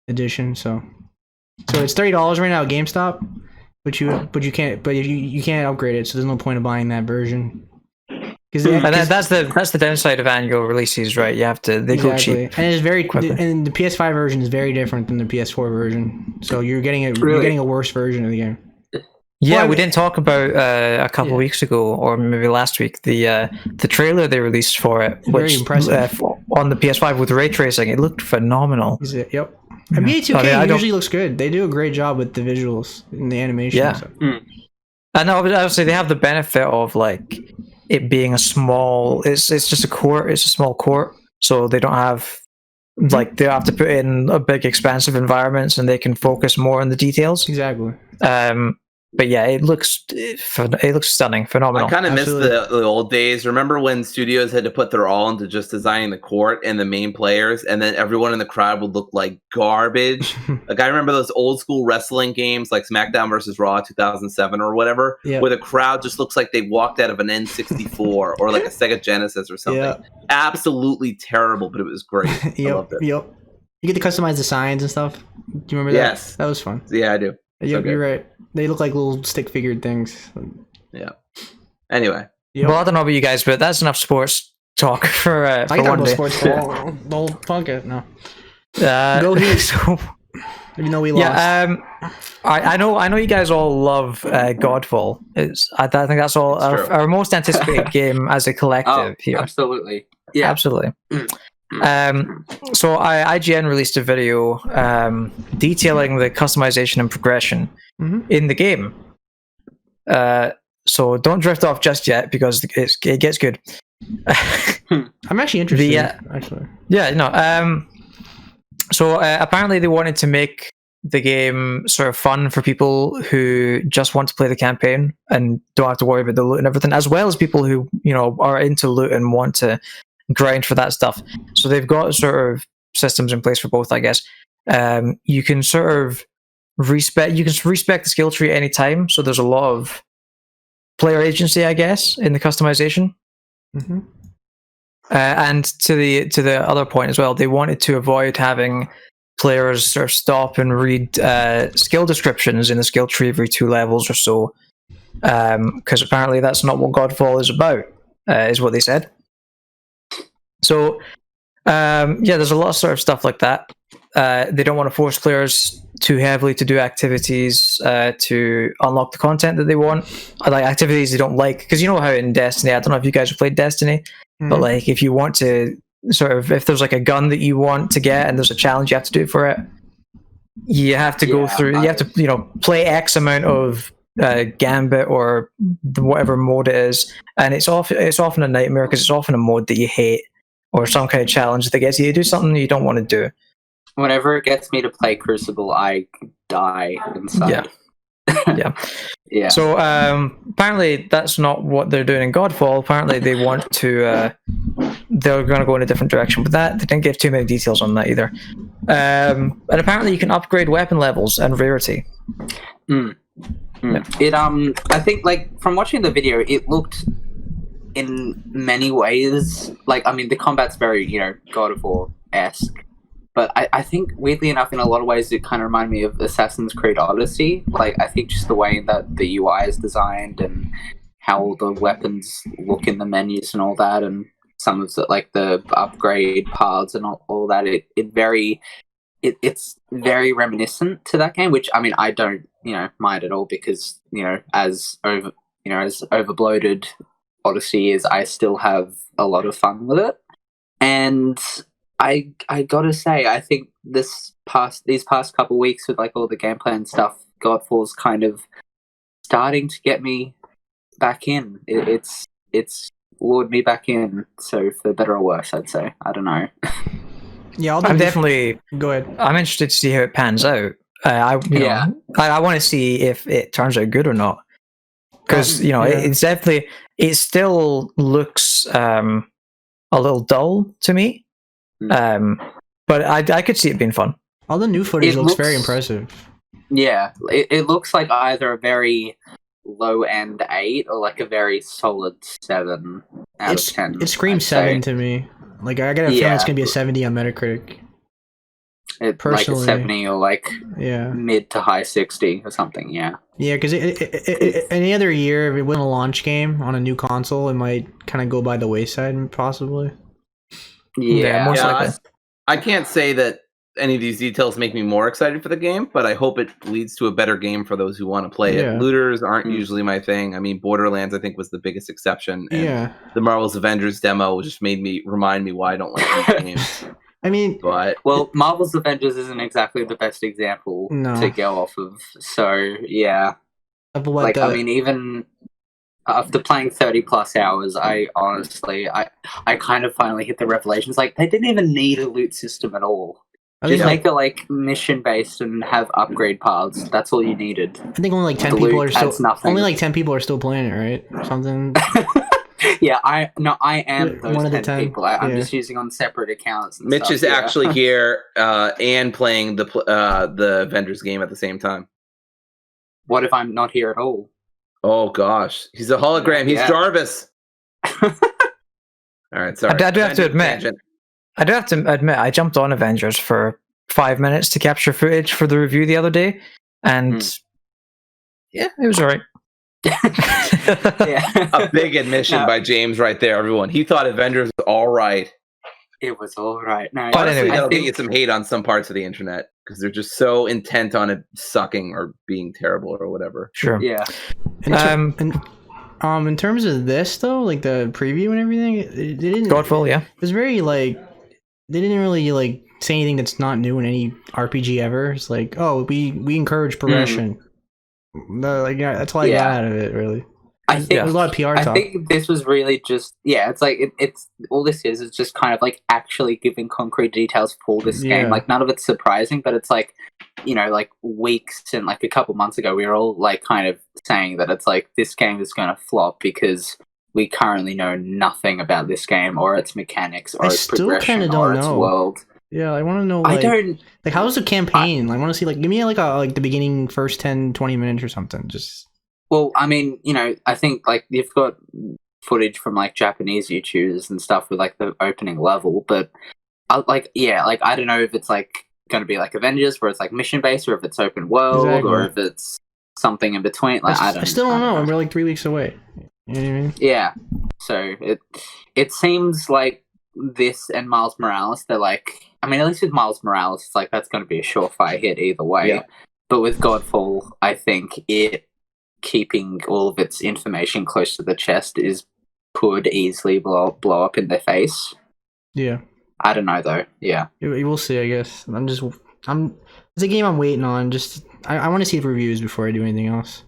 D: edition. So it's $30 right now at GameStop. But you can't upgrade it, so there's no point of buying that version.
A: That's the downside of annual releases, right? You have to go cheap,
D: and it's very and the PS5 version is very different than the PS4 version. So you're getting a worse version of the game.
A: Yeah, we didn't talk about a couple of weeks ago, or maybe last week, the trailer they released for it, which impressive on the PS5 with ray tracing. It looked phenomenal.
D: Yep. NBA 2K usually looks good. They do a great job with the visuals and the animation.
A: Yeah. And obviously they have the benefit of like it being a small. It's just a court. It's a small court, so they don't have they have to put in a big expansive environments, and they can focus more on the details.
D: Exactly.
A: But yeah, it looks stunning, phenomenal.
B: I kind of miss the old days. Remember when studios had to put their all into just designing the court and the main players, and then everyone in the crowd would look like garbage? Like, I remember those old school wrestling games like SmackDown vs. Raw 2007 or whatever, where the crowd just looks like they walked out of an N64 or like a Sega Genesis or something. Yeah. Absolutely terrible, but it was great. I loved it.
D: Yep. You get to customize the signs and stuff. Do you remember that?
B: Yes.
D: That was fun.
B: Yeah, I do.
D: Yep, you're right. They look like little stick figured things.
B: Yeah. Anyway.
A: Yep. Well, I don't know about you guys, but that's enough sports talk for
D: I can talk about sports the whole podcast. No. Go ahead. Even though we lost.
A: Yeah. I know you guys all love Godfall. I think that's all our most anticipated game as a collective here.
C: Absolutely. Yeah.
A: Absolutely. So IGN released a video detailing the customization and progression in the game. So don't drift off just yet because it gets good.
D: I'm actually interested. Actually.
A: Yeah, no. So apparently they wanted to make the game sort of fun for people who just want to play the campaign and don't have to worry about the loot and everything, as well as people who are into loot and want to grind for that stuff. So they've got sort of systems in place for both, I guess. You can sort of respect the skill tree at any time, so there's a lot of player agency, I guess, in the customization. And to the other point as well, they wanted to avoid having players sort of stop and read skill descriptions in the skill tree every 2 levels or so, because apparently that's not what Godfall is about, is what they said. So, there's a lot of sort of stuff like that. They don't want to force players too heavily to do activities to unlock the content that they want, or like activities they don't like. Because you know how in Destiny, I don't know if you guys have played Destiny, but like if you want to sort of, if there's like a gun that you want to get and there's a challenge you have to do for it, you have to go through, you have to, play X amount of Gambit or whatever mode it is, and it's often a nightmare because it's often a mode that you hate or some kind of challenge that gets you to do something you don't want to do.
C: Whenever it gets me to play Crucible, I die inside.
A: Yeah. So apparently that's not what they're doing in Godfall. Apparently they want to, they're going to go in a different direction with that. They didn't give too many details on that either. And apparently you can upgrade weapon levels and rarity.
C: Yeah. It I think, like, from watching the video, it looked in many ways like, I mean, the combat's very, God of War-esque. But I think, weirdly enough, in a lot of ways, it kind of reminded me of Assassin's Creed Odyssey. Like, I think just the way that the UI is designed and how all the weapons look in the menus and all that, and some of the, like, the upgrade paths and all that, it's very reminiscent to that game, which, I mean, I don't, mind at all because, as overbloated Odyssey is, I still have a lot of fun with it. And I gotta say, I think these past couple weeks with like all the gameplay and stuff, Godfall's kind of starting to get me back in. It's lured me back in. So for better or worse, I'd say. I don't know.
D: Yeah,
A: I'm definitely.
D: Go ahead.
A: I'm interested to see how it pans out. I want to see if it turns out good or not, because it's definitely, it still looks a little dull to me. But I could see it being fun.
D: All the new footage looks very impressive.
C: Yeah, it looks like either a very low-end 8 or like a very solid 7 out of 10.
D: It screams 7 to me. Like, I got a feeling it's going to be a 70 on Metacritic.
C: Personally, like a 70 or like mid to high 60 or something, yeah. Yeah,
D: because any other year, if it wasn't a launch game on a new console, it might kind of go by the wayside, possibly.
C: Yeah,
A: most likely.
B: I can't say that any of these details make me more excited for the game, but I hope it leads to a better game for those who want to play it. Looters aren't usually my thing. I mean, Borderlands, I think, was the biggest exception. And the Marvel's Avengers demo just remind me why I don't like these games.
D: I mean,
C: well, Marvel's Avengers isn't exactly the best example to go off of. So, yeah. Like, I mean, even after playing 30 plus hours, I honestly, I kind of finally hit the revelations. Like, they didn't even need a loot system at all. Just make it like mission based and have upgrade paths. That's all you needed.
D: I think only like 10 people are still only like 10 people are still playing it, right? Or something.
C: Yeah, I am those one 10 people. I'm just using on separate accounts. And
B: Mitch
C: stuff,
B: is actually here and playing the Avengers game at the same time.
C: What if I'm not here at all?
B: Oh gosh, he's a hologram. He's Jarvis. All right, sorry.
A: I do have to admit, I jumped on Avengers for 5 minutes to capture footage for the review the other day, and it was alright.
B: A big admission by James right there, everyone. He thought Avengers was alright.
C: It was alright. No,
B: but anyway, that'll get some hate on some parts of the internet because they're just so intent on it sucking or being terrible or whatever.
A: Sure.
C: Yeah.
D: In terms of this though, like the preview and everything, it didn't.
A: Godfall, yeah.
D: It was very like they didn't really like say anything that's not new in any RPG ever. It's like, oh, we encourage progression. That's all I got out of it, really.
C: I think
D: there's a lot of PR talk.
C: I think this was really just it's like it's all this is just kind of like actually giving concrete details for this game. Like none of it's surprising, but it's like like weeks and like a couple months ago we were all like kind of saying that it's like this game is going to flop because we currently know nothing about this game or its mechanics or its progression or its world.
D: Yeah, I want to know. Like, how's the campaign? I want to see give me the beginning first 10-20 minutes or something. Just.
C: Well, I mean, I think like you've got footage from like Japanese YouTubers and stuff with like the opening level, but I don't know if it's like going to be like Avengers, where it's like mission based, or if it's open world, or if it's something in between. Like
D: I still don't know. We're like 3 weeks away. You know what I mean?
C: Yeah. So it seems like this and Miles Morales, they're like, I mean, at least with Miles Morales, it's like that's going to be a surefire hit either way. Yeah. But with Godfall, I think it keeping all of its information close to the chest could easily blow up in their face.
D: Yeah.
C: I don't know though. Yeah.
D: We'll see, I guess. It's a game I'm waiting on. Just I want to see the reviews before I do anything else.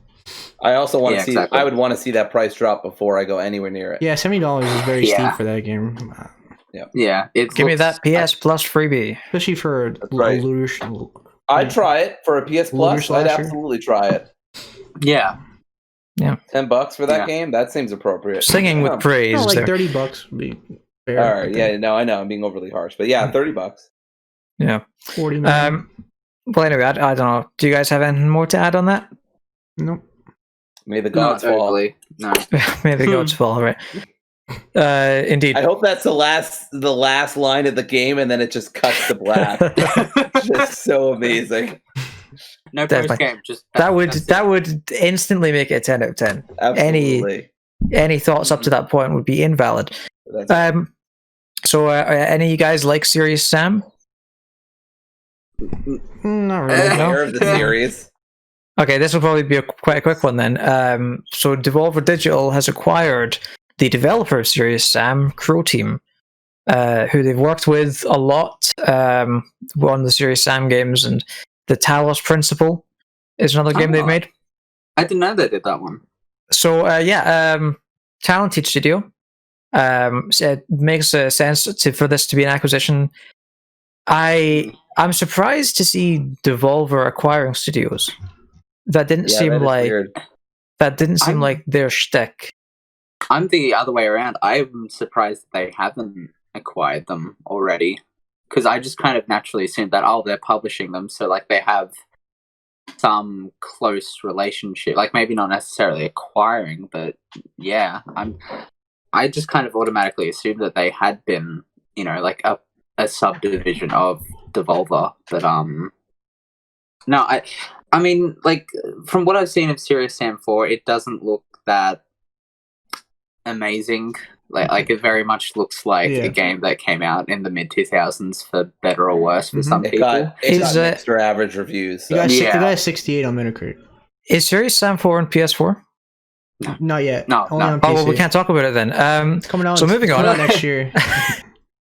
B: I also want to see.
C: Exactly.
B: I would want to see that price drop before I go anywhere near it.
D: Yeah, $70 is very steep for that game.
C: Yeah.
A: Give me that PS Plus freebie,
D: especially for
B: right. I'd try it for a PS Plus. I'd absolutely try it.
C: Yeah.
A: Yeah.
B: $10 for that game. That seems appropriate.
A: Singing with praise.
D: Like $30 would be fair.
B: All right. Yeah. No, I know I'm being overly harsh, but yeah, $30.
A: Yeah.
D: 49.
A: Well, anyway, I don't know. Do you guys have anything more to add on that?
D: Nope.
B: May the gods fall.
C: No.
A: May the gods fall. Right. Indeed.
B: I hope that's the last line of the game, and then it just cuts to black. Just so amazing.
C: No post game. Just
A: that would instantly make it a 10 out of 10.
B: Absolutely.
A: Any thoughts up to that point would be invalid. So, any of you guys like Serious Sam?
D: Not really.
B: No? Of the series.
A: Okay, this will probably be quite a quick one then. So Devolver Digital has acquired the developer of Serious Sam, Croteam, who they've worked with a lot on the Serious Sam games, and the Talos Principle is another game they've made.
C: I didn't know they did that one.
A: So talented studio. So it makes sense for this to be an acquisition. I'm surprised to see Devolver acquiring studios. That didn't seem like their shtick.
C: I'm the other way around. I'm surprised that they haven't acquired them already, because I just kind of naturally assumed that they're publishing them, so like they have some close relationship. Like maybe not necessarily acquiring, but yeah, I just kind of automatically assumed that they had been, like a subdivision of Devolver, but no, I mean, like, from what I've seen of Serious Sam 4, it doesn't look that amazing. Like it very much looks like a game that came out in the mid-2000s, for better or worse for some people.
B: It got extra average reviews. So.
D: It got 68 on Metacritic.
A: Is Serious Sam 4 on PS4?
D: Not yet.
C: No.
D: On PC.
A: Oh, well, we can't talk about it then.
D: It's coming out.
A: So moving on
D: next year.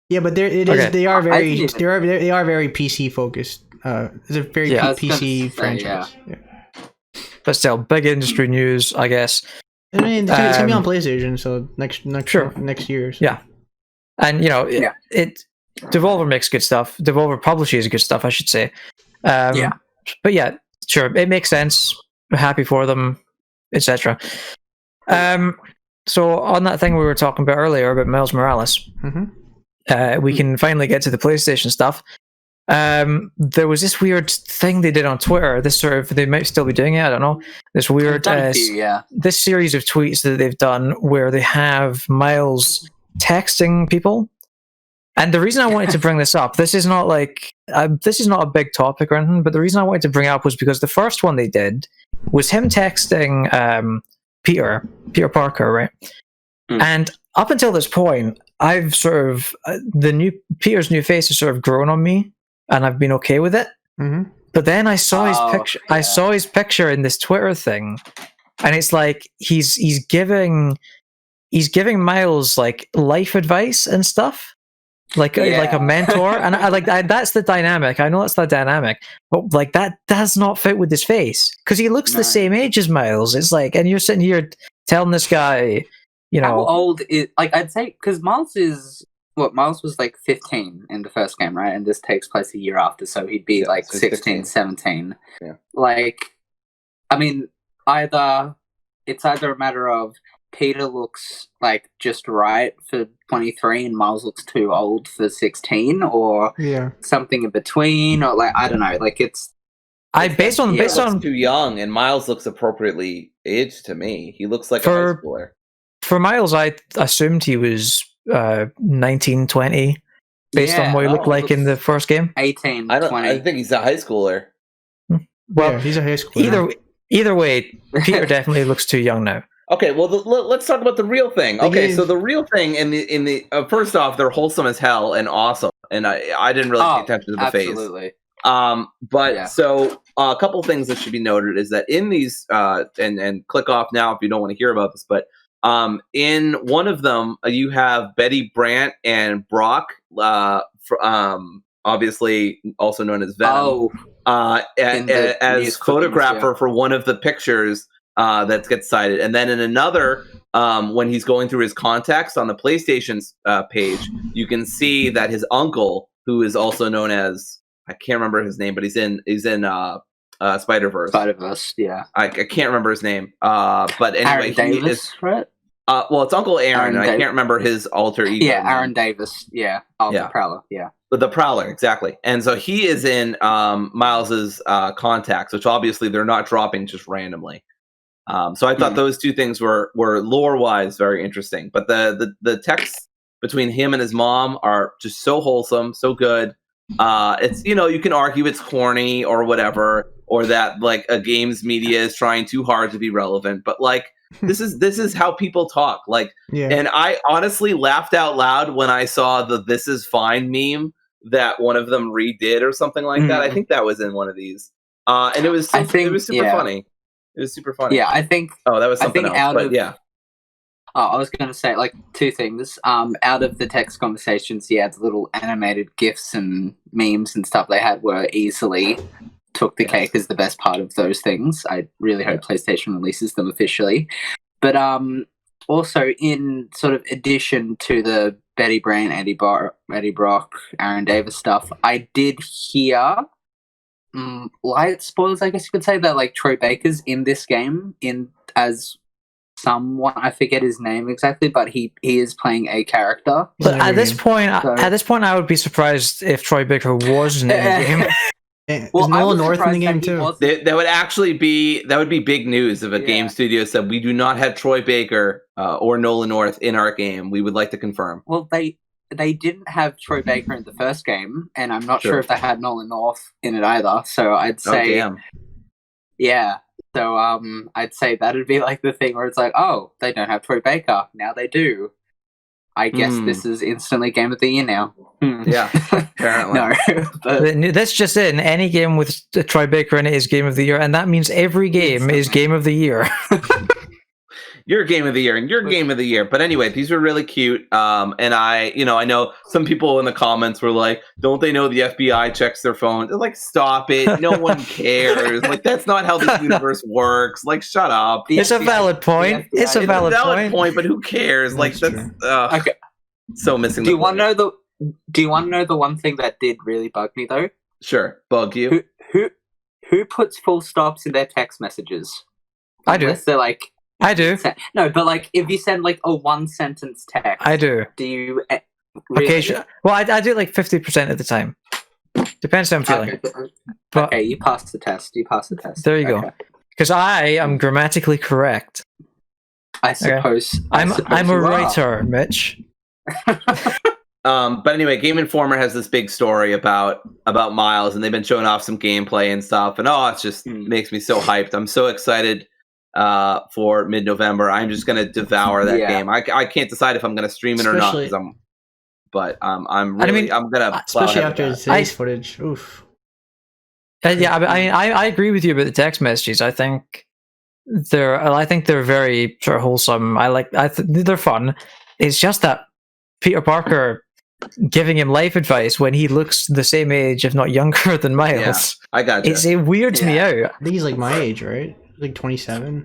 D: Yeah, but they are very PC focused. It's a very PC franchise. Yeah.
A: But still, big industry news, I guess.
D: I mean, it's gonna be on PlayStation, so next year. So.
A: Yeah, and Devolver makes good stuff. Devolver publishes good stuff, I should say. But yeah, sure, it makes sense. We're happy for them, etc. So on that thing we were talking about earlier about Miles Morales, we can finally get to the PlayStation stuff. There was this weird thing they did on Twitter. They might still be doing it. I don't know. This weird, this series of tweets that they've done where they have Miles texting people. And the reason I wanted to bring this up, this is not a big topic or anything, but the reason I wanted to bring it up was because the first one they did was him texting Peter Parker, right? And up until this point, I've sort of Peter's new face has sort of grown on me, and I've been okay with it. But then I saw his picture. Yeah. I saw his picture in this Twitter thing, and it's like he's giving Miles like life advice and stuff, like a mentor. And that's the dynamic. I know that's the dynamic, but like that does not fit with his face because he looks the same age as Miles. It's like, and you're sitting here telling this guy,
C: how old is, like, I'd say, because Miles was like 15 in the first game, right? And this takes place a year after, so he'd be like 16, 17.
B: Yeah.
C: Like, I mean, it's either a matter of Peter looks like just right for 23 and Miles looks too old for 16, or something in between, or like, I don't know, like it's
A: based on
B: too young, and Miles looks appropriately aged to me. He looks like a high schooler.
A: For Miles, I assumed he was 19, 20. based on what he looked like in the first game?
C: 18, 20.
B: I think he's a high schooler.
A: Well,
D: yeah, he's a high schooler.
A: Either way, Peter definitely looks too young now.
B: Okay, well, let's talk about the real thing. Okay, so the real thing in the first off, they're wholesome as hell and awesome, and I didn't really pay attention to the
C: absolutely.
B: face. So a couple things that should be noted is that in these and click off now if you don't want to hear about this, but in one of them you have Betty Brant and Brock, obviously also known as Venom, as photographer for one of the pictures that gets cited, and then in another, when he's going through his contacts on the PlayStation's page, you can see that his uncle, who is also known as, I can't remember his name, but he's in Spider-Verse.
C: Spider-Verse, yeah.
B: I can't remember his name, but anyway,
C: Aaron Davis, right?
B: Well, it's Uncle Aaron, and I can't remember his alter ego.
C: Yeah, Aaron Davis. Yeah, the Prowler. Yeah.
B: The Prowler, exactly. And so he is in Miles's contacts, which obviously they're not dropping just randomly. So I thought those two things were lore-wise very interesting. But the texts between him and his mom are just so wholesome, so good. It's, you can argue it's corny or whatever, or that like a games media is trying too hard to be relevant. But like this is how people talk. Like, and I honestly laughed out loud when I saw the "This is fine" meme that one of them redid or something like that. I think that was in one of these, and it was super funny. It was super funny.
C: Yeah, I think.
B: Oh, that was something else. But yeah.
C: Oh, I was going to say like two things. Out of the text conversations, the little animated GIFs and memes and stuff they had were easily took the cake as the best part of those things. I really hope PlayStation releases them officially. But also in sort of addition to the Betty Brant, Eddie Brock, Aaron Davis stuff, I did hear light spoilers, I guess you could say, that like Troy Baker's in this game as someone, I forget his name exactly, but he is playing a character.
A: But at this point, I would be surprised if Troy Baker wasn't in the game.
D: Well, Nolan North in the game too.
B: That would be big news if a game studio said we do not have Troy Baker or Nolan North in our game. We would like to confirm.
C: Well, they didn't have Troy Baker in the first game, and I'm not sure if they had Nolan North in it either. So I'd say, yeah. So I'd say that'd be like the thing where it's like, oh, they don't have Troy Baker, now they do. I guess this is instantly Game of the Year now.
B: Yeah, apparently.
C: No, but
A: that's just it. Any game with Troy Baker in it is Game of the Year, and that means every game is Game of the Year.
B: Your Game of the Year and your Game of the Year. But anyway, these were really cute. And I know some people in the comments were like, don't they know the FBI checks their phones? They're like, stop it. No one cares. Like, that's not how this universe works. Like, shut up.
A: It's a valid point. It's a valid point,
B: but who cares? Like, that's okay. So missing.
C: Do you want to know the one thing that did really bug me though?
B: Sure. Bug you?
C: Who puts full stops in their text messages?
A: I do.
C: Unless they're like,
A: I do.
C: No, but like if you send like a one sentence text,
A: I do.
C: Do you?
A: Really? Occasionally. Well, I do like 50% of the time. Depends how I'm feeling.
C: Okay, you passed the test.
A: There you go. Because I am grammatically correct.
C: I suppose.
A: Okay. I'm a writer, Mitch.
B: But anyway, Game Informer has this big story about Miles, and they've been showing off some gameplay and stuff, and it's just makes me so hyped. I'm so excited for mid-November. I'm just gonna devour that game. I can't decide if I'm gonna stream it or not, I'm gonna
D: especially after today's footage. Oof.
A: I agree with you about the text messages. I think they're very sort of wholesome. They're fun. It's just that Peter Parker giving him life advice when he looks the same age, if not younger, than Miles.
B: Yeah, I got you.
A: It weirds me out.
D: I think he's like my age, right? Like 27.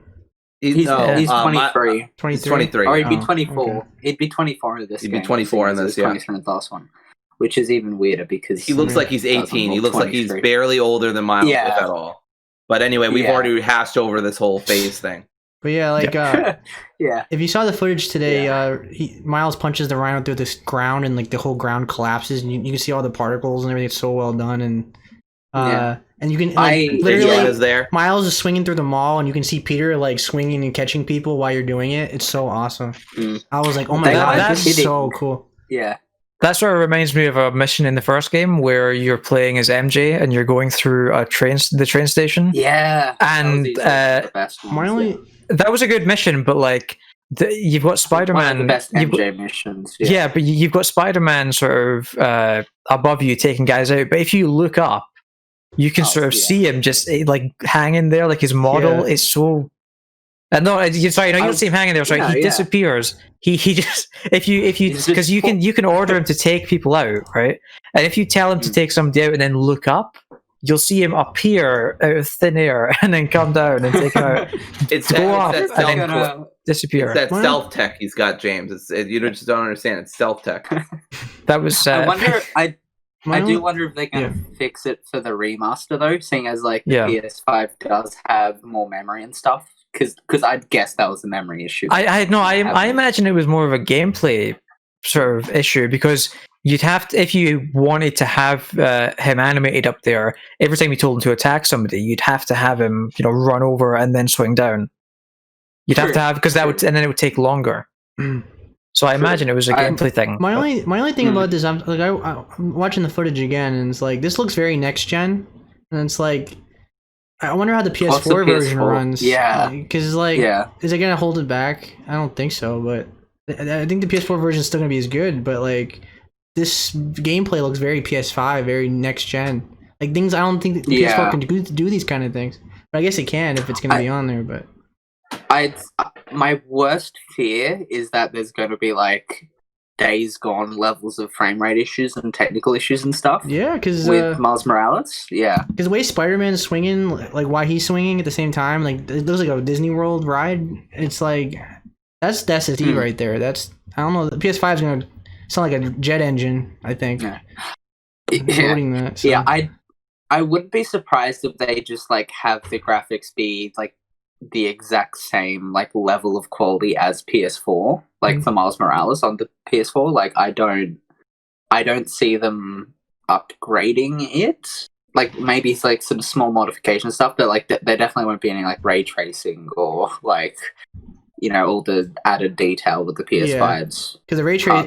C: He's 23.
D: 23.
C: Or he'd be 24.
D: Okay.
C: He'd be 24 in this game.
B: He'd be 24 in this,
C: 23 in the last one. Which is even weirder because
B: he looks like he's 18. He looks like he's barely older than Miles at all. But anyway, we've already hashed over this whole phase thing.
D: But if you saw the footage today, Miles punches the rhino through this ground, and like the whole ground collapses, and you can see all the particles and everything. It's so well done, and you can literally Miles is swinging through the mall, and you can see Peter like swinging and catching people while you're doing it. It's so awesome. I was like, oh my god, this is so cool.
C: Yeah,
A: That sort of reminds me of a mission in the first game where you're playing as MJ and you're going through the train station.
C: Yeah,
A: and
C: the best ones,
A: that was a good mission, but like you've got Spider-Man.
C: One of the best MJ missions.
A: Yeah, but you've got Spider-Man sort of above you taking guys out. But if you look up, you can sort of see him just like hanging there, like his model is so. No, you don't see him hanging there. Sorry, he disappears. He just if you because you can order him to take people out, right? And if you tell him to take somebody out and then look up, you'll see him appear out of thin air and then come down and take him out.
B: It's
A: go up and then disappear.
B: It's that stealth tech he's got, James. You just don't understand. It's stealth tech.
A: That was.
C: I wonder. I do wonder if they're going to fix it for the remaster though, seeing as like PS5 does have more memory and stuff. Because I'd guess that was a memory issue.
A: I imagine it was more of a gameplay sort of issue, because you'd have to, if you wanted to have him animated up there, every time you told him to attack somebody, you'd have to have him, run over and then swing down. You'd have to have, because that would, and then it would take longer. So I imagine it was a gameplay thing.
D: My only thing about this, I'm watching the footage again, and it's like this looks very next gen, and it's like. I wonder how the PS4 version runs.
C: Yeah.
D: Because, is it going to hold it back? I don't think so, but I think the PS4 version is still going to be as good, but, like, this gameplay looks very PS5, very next-gen. Like, things I don't think that the PS4 can do these kind of things. But I guess it can if it's going to be on there, but...
C: My worst fear is that there's going to be, like... Days Gone levels of frame rate issues and technical issues and stuff.
D: Yeah, because
C: with Miles Morales,
D: because the way Spider-Man's swinging, like why he's swinging at the same time, like it looks like a Disney World ride. It's like that's SSD right there. That's I don't know. The PS5 is gonna sound like a jet engine. I think. That, so.
C: I wouldn't be surprised if they just like have the graphics be like the exact same like level of quality as PS4, like for Miles Morales on the PS4. Like I don't see them upgrading it. Like maybe it's like some small modification stuff, but like there definitely won't be any like ray tracing or like all the added detail with the PS5's.
D: Because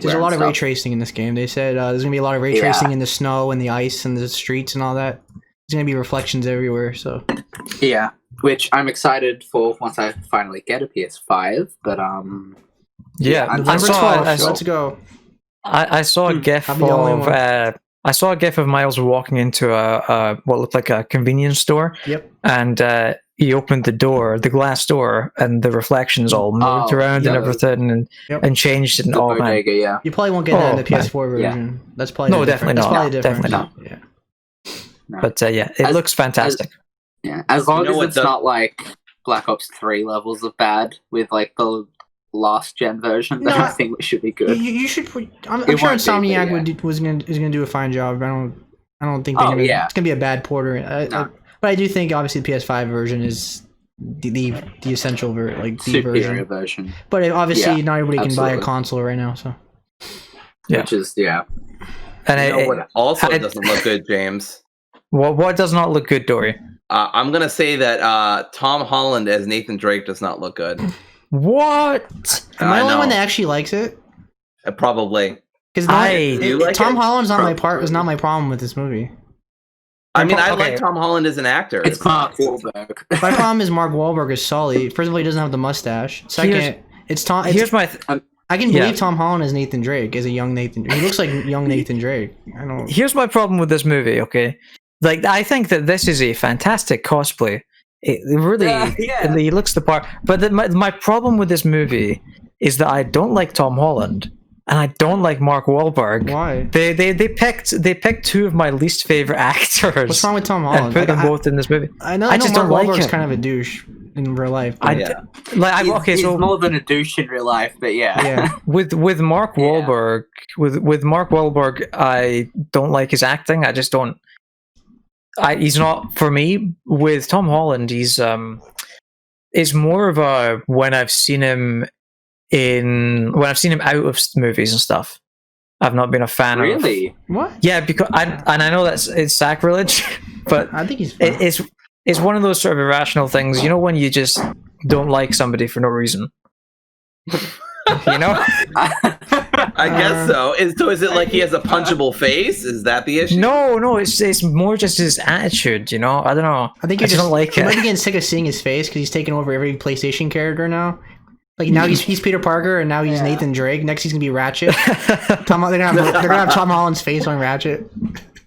D: there's a lot of ray tracing in this game. They said there's gonna be a lot of ray tracing in the snow and the ice and the streets and all that. There's gonna be reflections everywhere. So
C: yeah. Which I'm excited for once I finally get a PS5, but
D: November 12th. Let's go.
A: I saw a gif of I saw a gif of Miles walking into a what looked like a convenience store.
D: Yep.
A: And he opened the door, the glass door, and the reflections all moved around and everything, and changed it. And all man.
D: You probably won't get that in the PS4 version.
A: Yeah.
D: That's probably
A: definitely not. Definitely not.
D: Yeah.
A: No. But it looks fantastic.
C: As long as it's not like Black Ops 3 levels of bad with like the last gen version, then I think we should be good.
D: You should. I'm sure Insomniac is gonna do a fine job. I don't think it's gonna be a bad porter. But I do think obviously the PS5 version is the essential
C: superior version.
D: But obviously not everybody can buy a console right now, so
C: which is
B: And what also doesn't look good, James.
A: What does not look good, Dory?
B: I'm gonna say that Tom Holland as Nathan Drake does not look good.
A: What?
D: Am I the only one that actually likes it?
B: Probably.
D: Because Tom Holland's not my problem with this movie.
B: I like Tom Holland as an actor.
C: It's Mark Wahlberg.
D: My problem is Mark Wahlberg is solid. First of all, he doesn't have the mustache. Second, it's Tom.
A: Here's my.
D: I can believe Tom Holland as Nathan Drake, as a young Nathan. He looks like young Nathan Drake. I don't.
A: Here's my problem with this movie. Okay, like I think that this is a fantastic cosplay. It really, he looks the part. But my problem with this movie is that I don't like Tom Holland. And I don't like Mark Wahlberg.
D: Why?
A: They picked two of my least favorite actors.
D: What's wrong with Tom Holland?
A: And put them both in this movie.
D: I just
A: Mark
D: don't like
A: Wahlberg's
D: him. Kind of a douche in real life.
C: He's more than a douche in real life, but
A: With Mark Wahlberg, with Mark Wahlberg, I don't like his acting. I just don't. He's not for me. With Tom Holland, he's more of a when I've seen him out of movies and stuff. I've not been a fan of.
C: Really?
D: What?
A: Yeah, because I know it's sacrilege, but
D: I think he's fine.
A: It's one of those sort of irrational things. You know, when you just don't like somebody for no reason. You know?
B: I guess so. Is it like he has a punchable face? Is that the issue?
A: No, it's more just his attitude, you know? I don't know.
D: I think
A: I just don't like
D: you
A: it.
D: might be getting sick of seeing his face because he's taking over every PlayStation character now. Like now he's Peter Parker and now he's Nathan Drake. Next he's gonna be Ratchet. They're gonna have Tom Holland's face on Ratchet.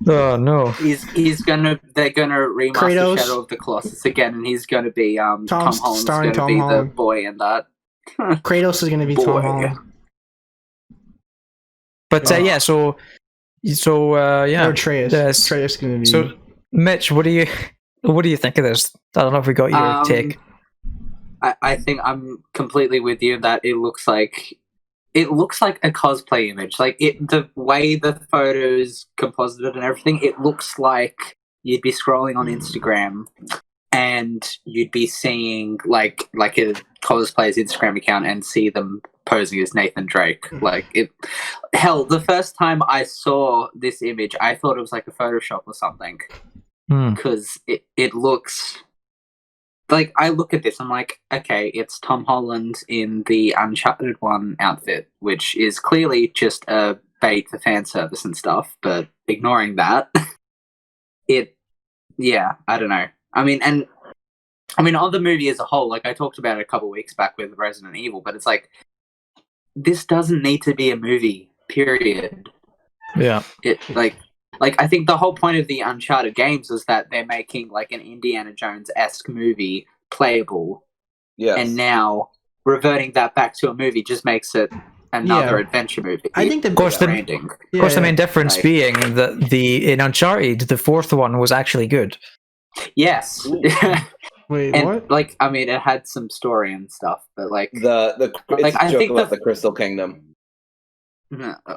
A: Oh no.
C: They're gonna remaster
D: Kratos.
C: Shadow of the Colossus again, and he's gonna be Tom Holland's
D: starring
C: gonna
D: Tom
C: be
D: Holland.
C: the boy in that.
D: Kratos is gonna be Tom Holland.
A: But yeah, so yeah.
D: Or Atreus. Atreus is gonna be.
A: So Mitch, what do you think of this? I don't know if we got your take.
C: I think I'm completely with you that it looks like a cosplay image. Like the way the photos composited and everything, it looks like you'd be scrolling on Instagram and you'd be seeing like a cosplay's Instagram account and see them posing as Nathan Drake. Like hell, the first time I saw this image, I thought it was like a Photoshop or something because it looks. Like, I look at this, I'm like, okay, it's Tom Holland in the Uncharted 1 outfit, which is clearly just a bait for fan service and stuff, but ignoring that, I don't know. I mean, on the movie as a whole, like, I talked about it a couple weeks back with Resident Evil, but it's like, this doesn't need to be a movie, period.
A: Yeah.
C: Like, I think the whole point of the Uncharted games is that they're making, like, an Indiana Jones-esque movie playable.
B: Yes.
C: And now, reverting that back to a movie just makes it another adventure movie.
D: I think
A: Of course, the main difference being that in Uncharted, the fourth one was actually good.
C: Yes.
D: Wait,
C: and,
D: what?
C: like, I mean, it had some story and stuff, but, like...
B: I think about the Crystal Kingdom.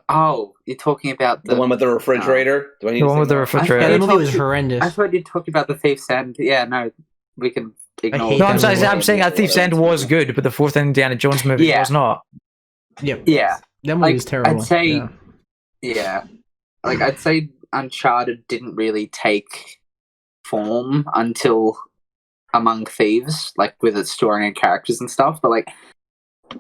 C: Oh, you're talking about
B: the one with the refrigerator? Do I need
A: the one with the refrigerator?
D: Yeah, that movie was horrendous.
C: I thought you were talking about the Thief's End. Yeah, no, we can ignore.
A: No, I'm saying that Thief's End was good, but the fourth Indiana Jones movie was not.
D: Yep.
C: Yeah,
D: that movie was terrible.
C: I'd say, I'd say Uncharted didn't really take form until Among Thieves, like with its story and characters and stuff. But like,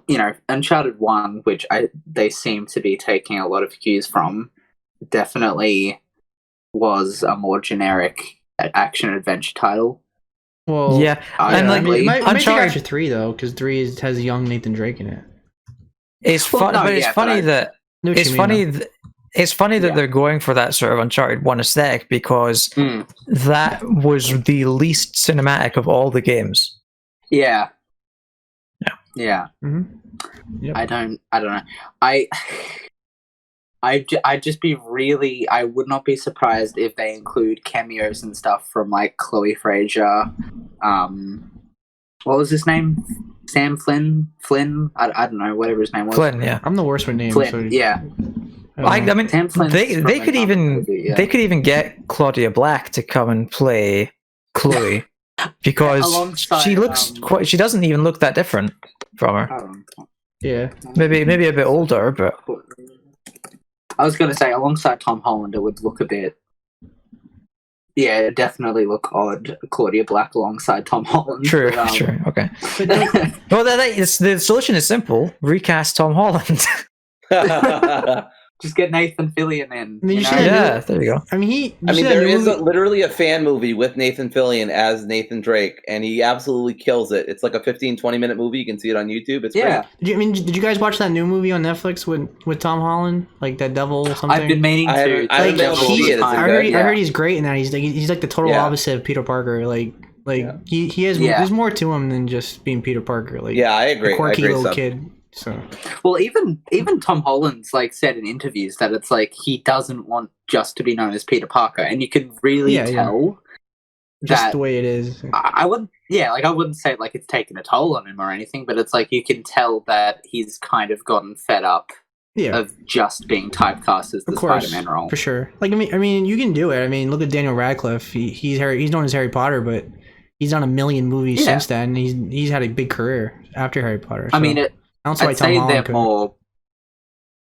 C: you know, Uncharted 1, which they seem to be taking a lot of cues from, definitely was a more generic action-adventure title.
D: Well,
A: yeah. And like,
D: it might take
A: Uncharted
D: after 3, though, because 3 has young Nathan Drake in it.
A: It's funny that they're going for that sort of Uncharted 1 aesthetic because that was the least cinematic of all the games.
C: Yeah.
D: Yep.
C: I don't know. I'd just be really. I would not be surprised if they include cameos and stuff from like Chloe Frazer. What was his name? Sam Flynn. I don't know. Whatever his name was.
A: Flynn. Yeah.
D: I'm the worst with names.
C: Flynn.
D: So
C: Yeah.
A: I mean, they could even get Claudia Black to come and play Chloe. Because she looks she doesn't even look that different from her.
D: Yeah.
A: Maybe a bit older, but
C: I was going to say alongside Tom Holland, it would look a bit. Yeah, it definitely look odd. Claudia Black alongside Tom Holland.
A: True. Okay. Well, the solution is simple: recast Tom Holland.
C: Just get Nathan Fillion in.
A: There you go.
D: I mean,
B: there is literally a fan movie with Nathan Fillion as Nathan Drake, and he absolutely kills it. It's like a 15-20 minute movie. You can see it on YouTube. It's great.
D: Did you guys watch that new movie on Netflix with Tom Holland, like that devil something?
C: I've been meaning to.
D: I heard he's great in that. He's like the total opposite of Peter Parker. Like he has there's more to him than just being Peter Parker. Like
B: I agree.
D: A quirky little kid. So
C: well, even Tom Holland's like said in interviews that it's like he doesn't want just to be known as Peter Parker, and you can really tell
D: just the way it is.
C: I wouldn't say like it's taken a toll on him or anything, but it's like you can tell that he's kind of gotten fed up of just being typecast as the Spider-Man role
D: for sure. Like I mean, you can do it. I mean, look at Daniel Radcliffe. He's known as Harry Potter, but he's done a million movies since then. And he's had a big career after Harry Potter. So.
C: I mean,
D: I'd say they're
C: more.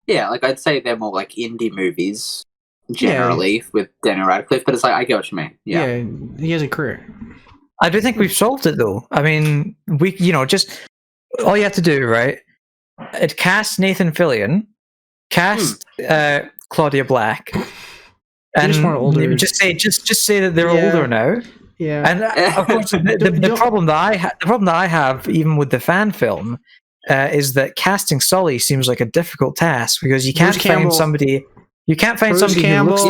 C: Yeah, like I'd say they're more like indie movies generally with Daniel Radcliffe, but it's like I get what you mean. Yeah,
D: he has a career.
A: I do think we've solved it though. I mean, just all you have to do, right? It cast Nathan Fillion, cast Claudia Black, and
D: just more older.
A: Just say that they're older now.
D: Yeah,
A: and of course the problem that I have, even with the fan film, is that casting Sully seems like a difficult task because you can't find somebody. You can't find somebody who looks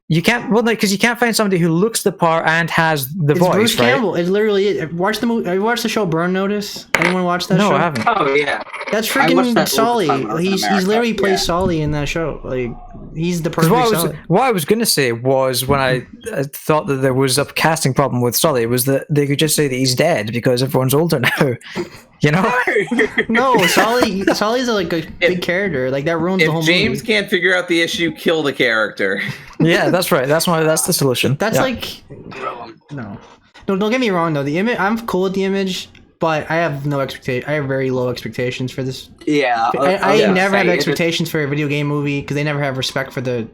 A: you can't because you can't find somebody who looks the part and has the voice.
D: Bruce
A: right?
D: Campbell. It literally is. Watch the movie. Have you watched the show Burn Notice? Anyone watch that show?
A: No, I haven't.
C: Oh yeah,
D: that's freaking Sully. He's literally plays Sully in that show. Like he's the perfect Sully.
A: What I was going to say was when I thought that there was a casting problem with Sully was that they could just say that he's dead because everyone's older now. You know?
D: No, Sully's like a big character. Like that ruins the whole movie.
B: If James can't figure out the issue, kill the character.
A: Yeah, that's right. That's the solution.
D: That's no. Don't get me wrong though. The image, I'm cool with the image, but I have no expectation. I have very low expectations for this.
C: Yeah,
D: I never have expectations for a video game movie because they never have respect for the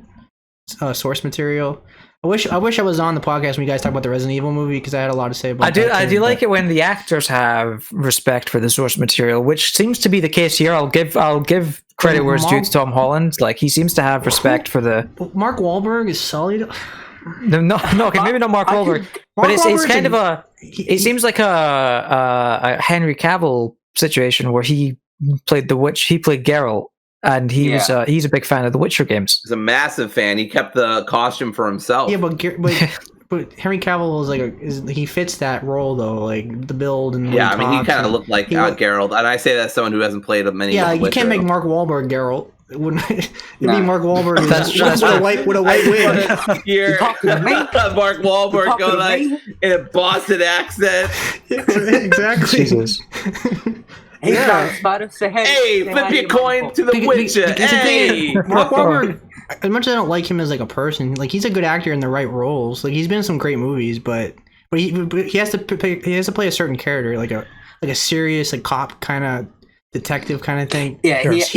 D: source material. I wish I was on the podcast when you guys talk about the Resident Evil movie because I had a lot to say about that.
A: I do like it when the actors have respect for the source material, which seems to be the case here. I'll give credit where it's due to Tom Holland. Like he seems to have respect for the.
D: Mark Wahlberg is solid.
A: No, okay, maybe not Mark Wahlberg, but it's kind of a. It seems like a Henry Cavill situation where he played the witch. He played Geralt. And he's a big fan of the Witcher games.
B: He's a massive fan. He kept the costume for himself.
D: Yeah, but Henry Cavill is he fits that role though, like the build and
B: he kind of looked like Geralt. And I say that as someone who hasn't played many. Yeah,
D: you can't make Mark Wahlberg Geralt. It wouldn't. It'd be Mark Wahlberg with a white wig.
B: Here, Mark Wahlberg going like in a Boston accent.
D: Exactly.
A: Jesus.
B: Hey, flip your coin to the Witcher. Hey,
D: Mark Wahlberg. As much as I don't like him as like a person, like he's a good actor in the right roles. Like he's been in some great movies, but he has to play a certain character, like a serious like cop kind of detective kind of thing.
C: Yeah,
D: he's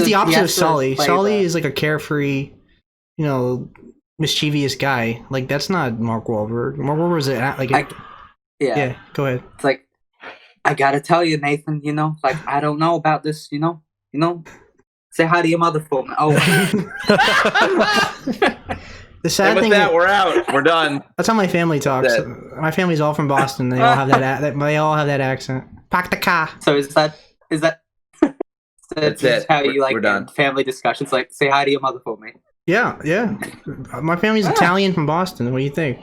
D: the opposite of Sully. Sully is like a carefree, mischievous guy. Like that's not Mark Wahlberg. Mark Wahlberg is yeah. Go ahead.
C: It's like. I gotta tell you, Nathan, like, I don't know about this, say hi to your mother for me. Oh.
D: The sad thing
B: that we're out. We're done.
D: That's how my family talks. My family's all from Boston. They all have that accent. Park the car.
C: So is that
B: that's it.
C: How you like
B: we're done.
C: Family discussions, like, say hi to your mother for me.
D: Yeah. My family's Italian from Boston. What do you think?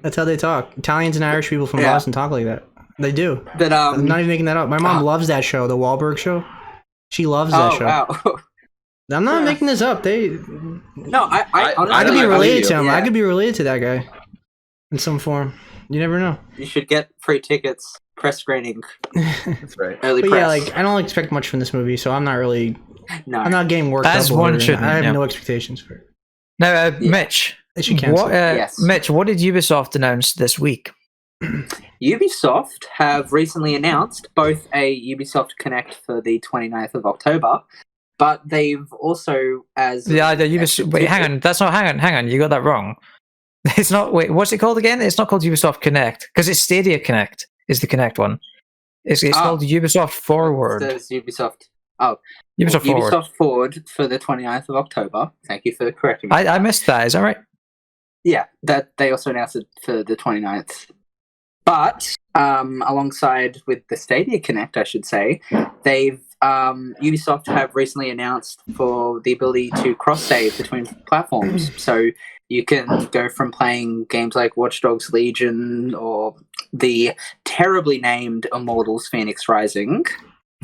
D: That's how they talk. Italians and Irish people from Boston talk like that. They do. I'm not even making that up. My mom loves that show, the Wahlberg show. She loves that show. Wow. I'm not making this up. I could be related to him. Yeah. I could be related to that guy in some form. You never know.
C: You should get free tickets, press screening.
B: That's right.
C: Early
D: but
C: press.
D: I don't expect much from this movie, so I'm not really.
C: No.
D: I'm not getting worked up.
A: As one should.
D: I have no expectations for it.
A: Now, Mitch.
D: Yes.
A: Mitch, what did Ubisoft announce this week?
C: Ubisoft have recently announced both a Ubisoft Connect for the 29th of October, but they've also
A: the Ubisoft. Wait, hang on. You got that wrong. It's not. Wait, what's it called again? It's not called Ubisoft Connect because it's Stadia Connect. Is the Connect one? It's called Ubisoft Forward.
C: It says Ubisoft.
A: Ubisoft
C: Forward for the 29th of October. Thank you for correcting me.
A: I missed that. Is that right?
C: Yeah, that they also announced it for the 29th. But alongside with the Stadia Connect, I should say, they've Ubisoft have recently announced for the ability to cross-save between platforms. So you can go from playing games like Watch Dogs Legion or the terribly named Immortals Phoenix Rising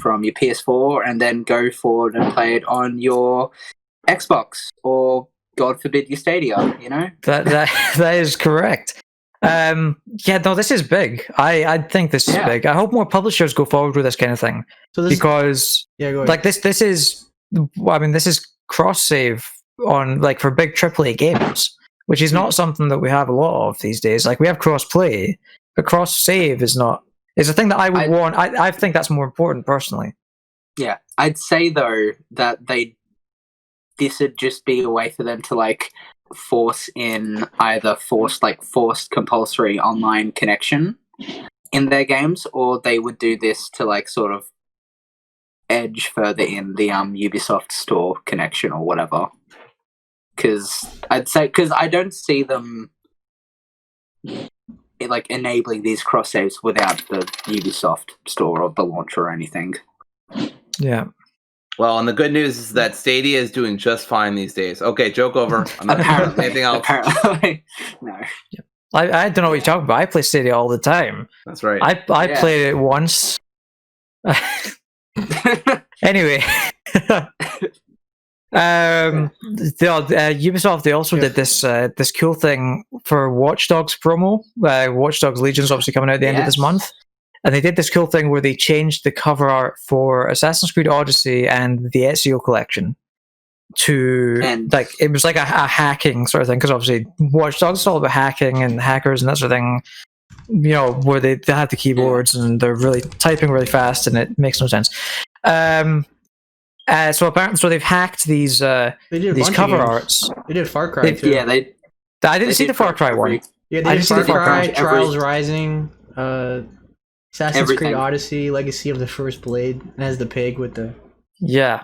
C: from your PS4 and then go forward and play it on your Xbox or, God forbid, your Stadia,
A: That is correct. This is big. I think this is big. I hope more publishers go forward with this kind of thing. Because
D: go ahead.
A: like this is cross save on like for big AAA games, which is not something that we have a lot of these days. Like we have cross play, but cross save is a thing that I would want. I think that's more important personally.
C: Yeah, I'd say though that this would just be a way for them to like force in either forced compulsory online connection in their games, or they would do this to like sort of edge further in the Ubisoft Store connection or whatever. Because I don't see them like enabling these cross saves without the Ubisoft Store or the launcher or anything.
A: Yeah.
B: Well, and the good news is that Stadia is doing just fine these days. Okay, joke over. I'm not
C: Apparently,
B: anything else.
C: apparently, no.
A: I don't know what you're talking about. I play Stadia all the time.
B: That's right.
A: I played it once. Anyway. Ubisoft, they also did this cool thing for Watch Dogs promo. Watch Dogs Legion's obviously coming out at the end of this month. And they did this cool thing where they changed the cover art for Assassin's Creed Odyssey and the Ezio collection to it was like a hacking sort of thing, because obviously Watch Dogs is all about hacking and hackers and that sort of thing, you know, where they have the keyboards and they're really typing really fast and it makes no sense. So they've hacked these cover arts.
D: They did Far Cry too.
C: Yeah,
A: I didn't see the Far Cry one.
D: Yeah, they did Far Cry, Trials Rising, Assassin's Creed Odyssey, Legacy of the First Blade, and has the pig with the...
A: Yeah.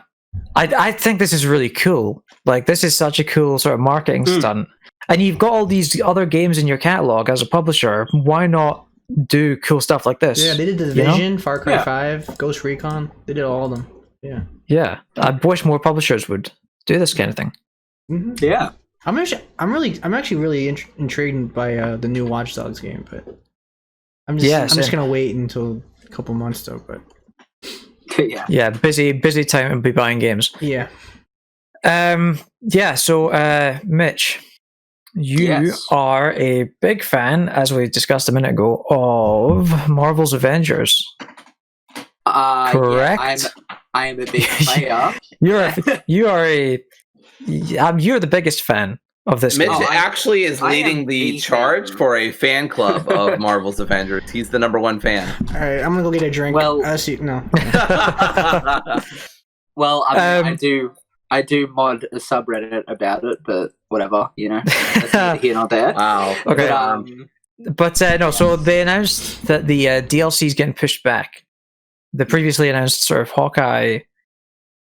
A: I think this is really cool. Like, this is such a cool sort of marketing stunt. And you've got all these other games in your catalog as a publisher. Why not do cool stuff like this?
D: Yeah, they did The Division, Far Cry 5, Ghost Recon. They did all of them. Yeah. Yeah.
A: I wish more publishers would do this kind of thing.
C: Mm-hmm. Yeah.
D: I'm actually really intrigued by the new Watch Dogs game, but I'm just gonna wait until a couple months though. But
A: busy time to be buying games.
D: Yeah.
A: So Mitch, you are a big fan, as we discussed a minute ago, of Marvel's Avengers. Correct.
C: Yeah, I am a big player.
A: You're the biggest fan of this.
B: Mitch actually is leading the charge for a fan club of Marvel's Avengers. He's the #1 fan.
D: All right, I'm gonna go get a drink.
C: Well,
D: no.
C: Well, I do mod a subreddit about it, but whatever, you know, that's neither here nor there.
B: Wow.
A: Okay. No. So they announced that the DLC is getting pushed back. The previously announced sort of Hawkeye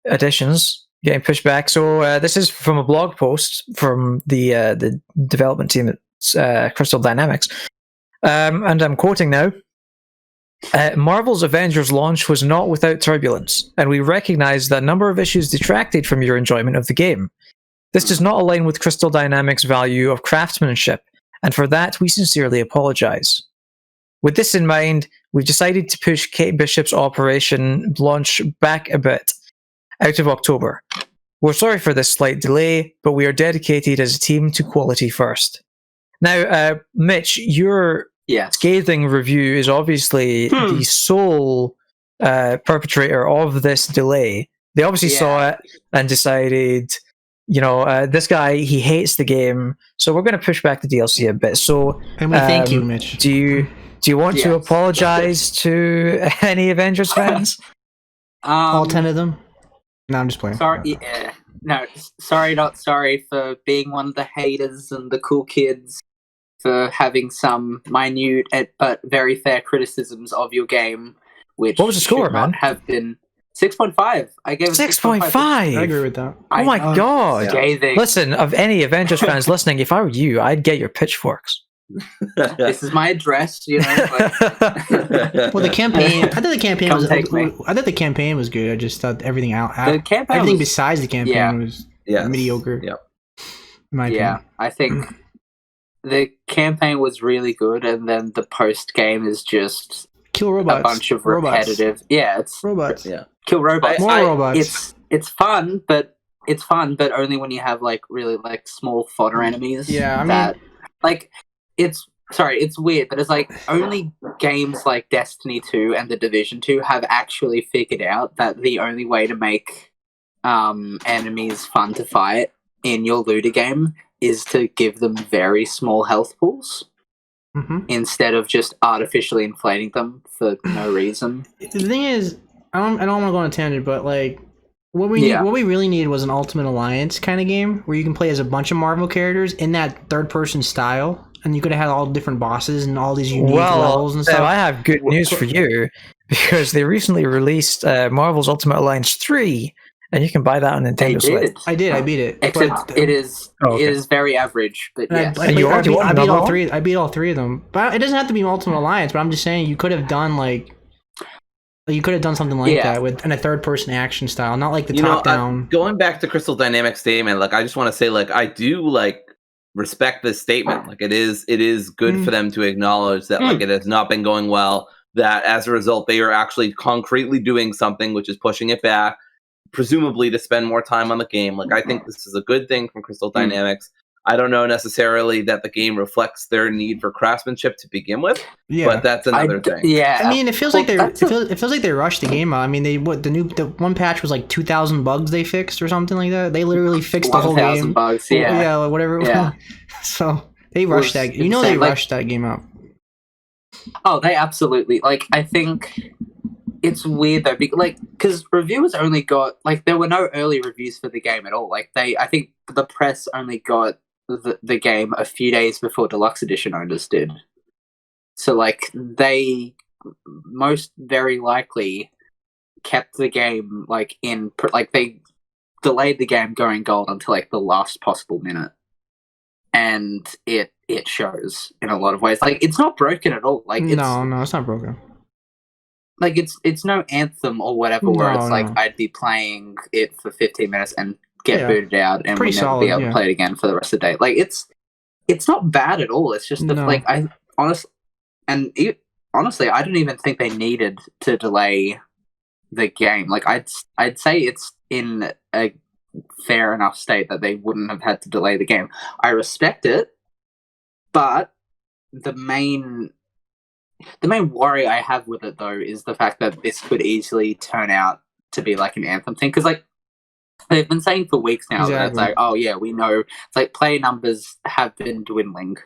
A: editions getting pushed back. So this is from a blog post from the development team at Crystal Dynamics, and I'm quoting now. Marvel's Avengers launch was not without turbulence, and we recognize that a number of issues detracted from your enjoyment of the game. This does not align with Crystal Dynamics' value of craftsmanship, and for that we sincerely apologize. With this in mind, we've decided to push Kate Bishop's Operation launch back a bit, out of October. We're sorry for this slight delay, but we are dedicated as a team to quality first. Now, Mitch, your scathing review is obviously the sole perpetrator of this delay. They obviously saw it and decided, this guy, he hates the game, so we're going to push back the DLC a bit. So,
D: and we thank you, Mitch.
A: Do you want to apologize to any Avengers fans?
D: All 10 of them? No, I'm just playing.
C: Sorry, not sorry for being one of the haters and the cool kids for having some minute but very fair criticisms of your game, which
A: what was the score, man?
C: Have been 6.5. I gave it
A: 6.5. I
D: agree with that.
A: Oh my god!
C: Scathing.
A: Listen, of any Avengers fans listening, if I were you, I'd get your pitchforks.
C: This is my address,
D: Well, the campaign. I thought the campaign was good. I just thought everything besides the campaign was mediocre.
C: Yeah, I think the campaign was really good, and then the post game is just
D: kill robots.
C: A bunch of repetitive. Yeah, it's
D: robots.
C: Yeah, kill robots.
D: More robots.
C: It's fun, but only when you have really small fodder enemies.
D: Yeah, I mean,
C: it's weird, but it's only games like Destiny 2 and The Division 2 have actually figured out that the only way to make enemies fun to fight in your looter game is to give them very small health pools instead of just artificially inflating them for no reason.
D: The thing is, I don't want to go on a tangent, but what we really needed was an Ultimate Alliance kind of game where you can play as a bunch of Marvel characters in that third-person style. And you could have had all different bosses and all these unique levels and stuff.
A: I have good news for you. because they recently released Marvel's Ultimate Alliance 3, and you can buy that on Nintendo Switch.
D: I did. I beat it.
C: Except it is very average. But yes.
D: I beat all three. I beat all three of them. But it doesn't have to be Ultimate Alliance. But I'm just saying you could have done something like that with in a third-person action style, not like the top-down.
B: Going back to Crystal Dynamics' statement, like I just want to say, like I do respect this statement. Like it is good for them to acknowledge that like it has not been going well. That as a result, they are actually concretely doing something, which is pushing it back, presumably to spend more time on the game. Like I think this is a good thing from Crystal Dynamics. I don't know necessarily that the game reflects their need for craftsmanship to begin with, but that's another thing.
C: Yeah,
D: I mean, it feels like they rushed the game out. I mean, the one patch was like 2,000 bugs they fixed or something like that. They literally fixed the whole game.
C: 1,000 bugs, yeah,
D: whatever. Yeah. So they rushed that. They rushed that game out.
C: Oh, they absolutely I think it's weird though, because reviewers only got there were no early reviews for the game at all. I think the press only got the game a few days before Deluxe Edition owners did. So they most very likely kept the game they delayed the game going gold until the last possible minute, and it shows in a lot of ways. It's not broken at all.
D: No, it's not broken.
C: It's no Anthem or whatever where I'd be playing it for 15 minutes and get booted out and we'll never be able to play it again for the rest of the day. It's not bad at all. It's just honestly, I don't even think they needed to delay the game. I'd say it's in a fair enough state that they wouldn't have had to delay the game. I respect it, but the main worry I have with it though is the fact that this could easily turn out to be an Anthem thing, because they've been saying for weeks now that it's oh yeah, we know it's player numbers have been dwindling.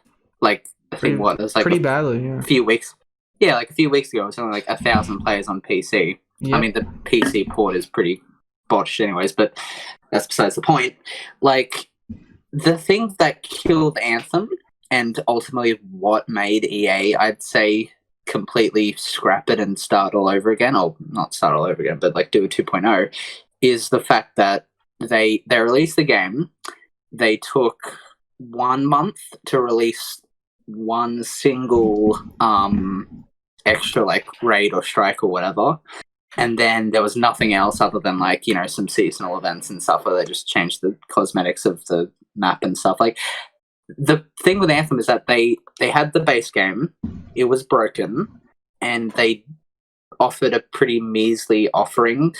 C: I think it was
D: pretty badly. Yeah.
C: A few weeks. Yeah, a few weeks ago, it was only 1,000 players on PC. Yep. I mean, the PC port is pretty botched, anyways, but that's besides the point. The thing that killed Anthem and ultimately what made EA, I'd say, completely scrap it and start all over again, or not start all over again, but do a 2.0, is the fact that they released the game. They took 1 month to release one single extra raid or strike or whatever, and then there was nothing else other than some seasonal events and stuff where they just changed the cosmetics of the map and stuff. The thing with Anthem is that they had the base game, it was broken, and they offered a pretty measly offering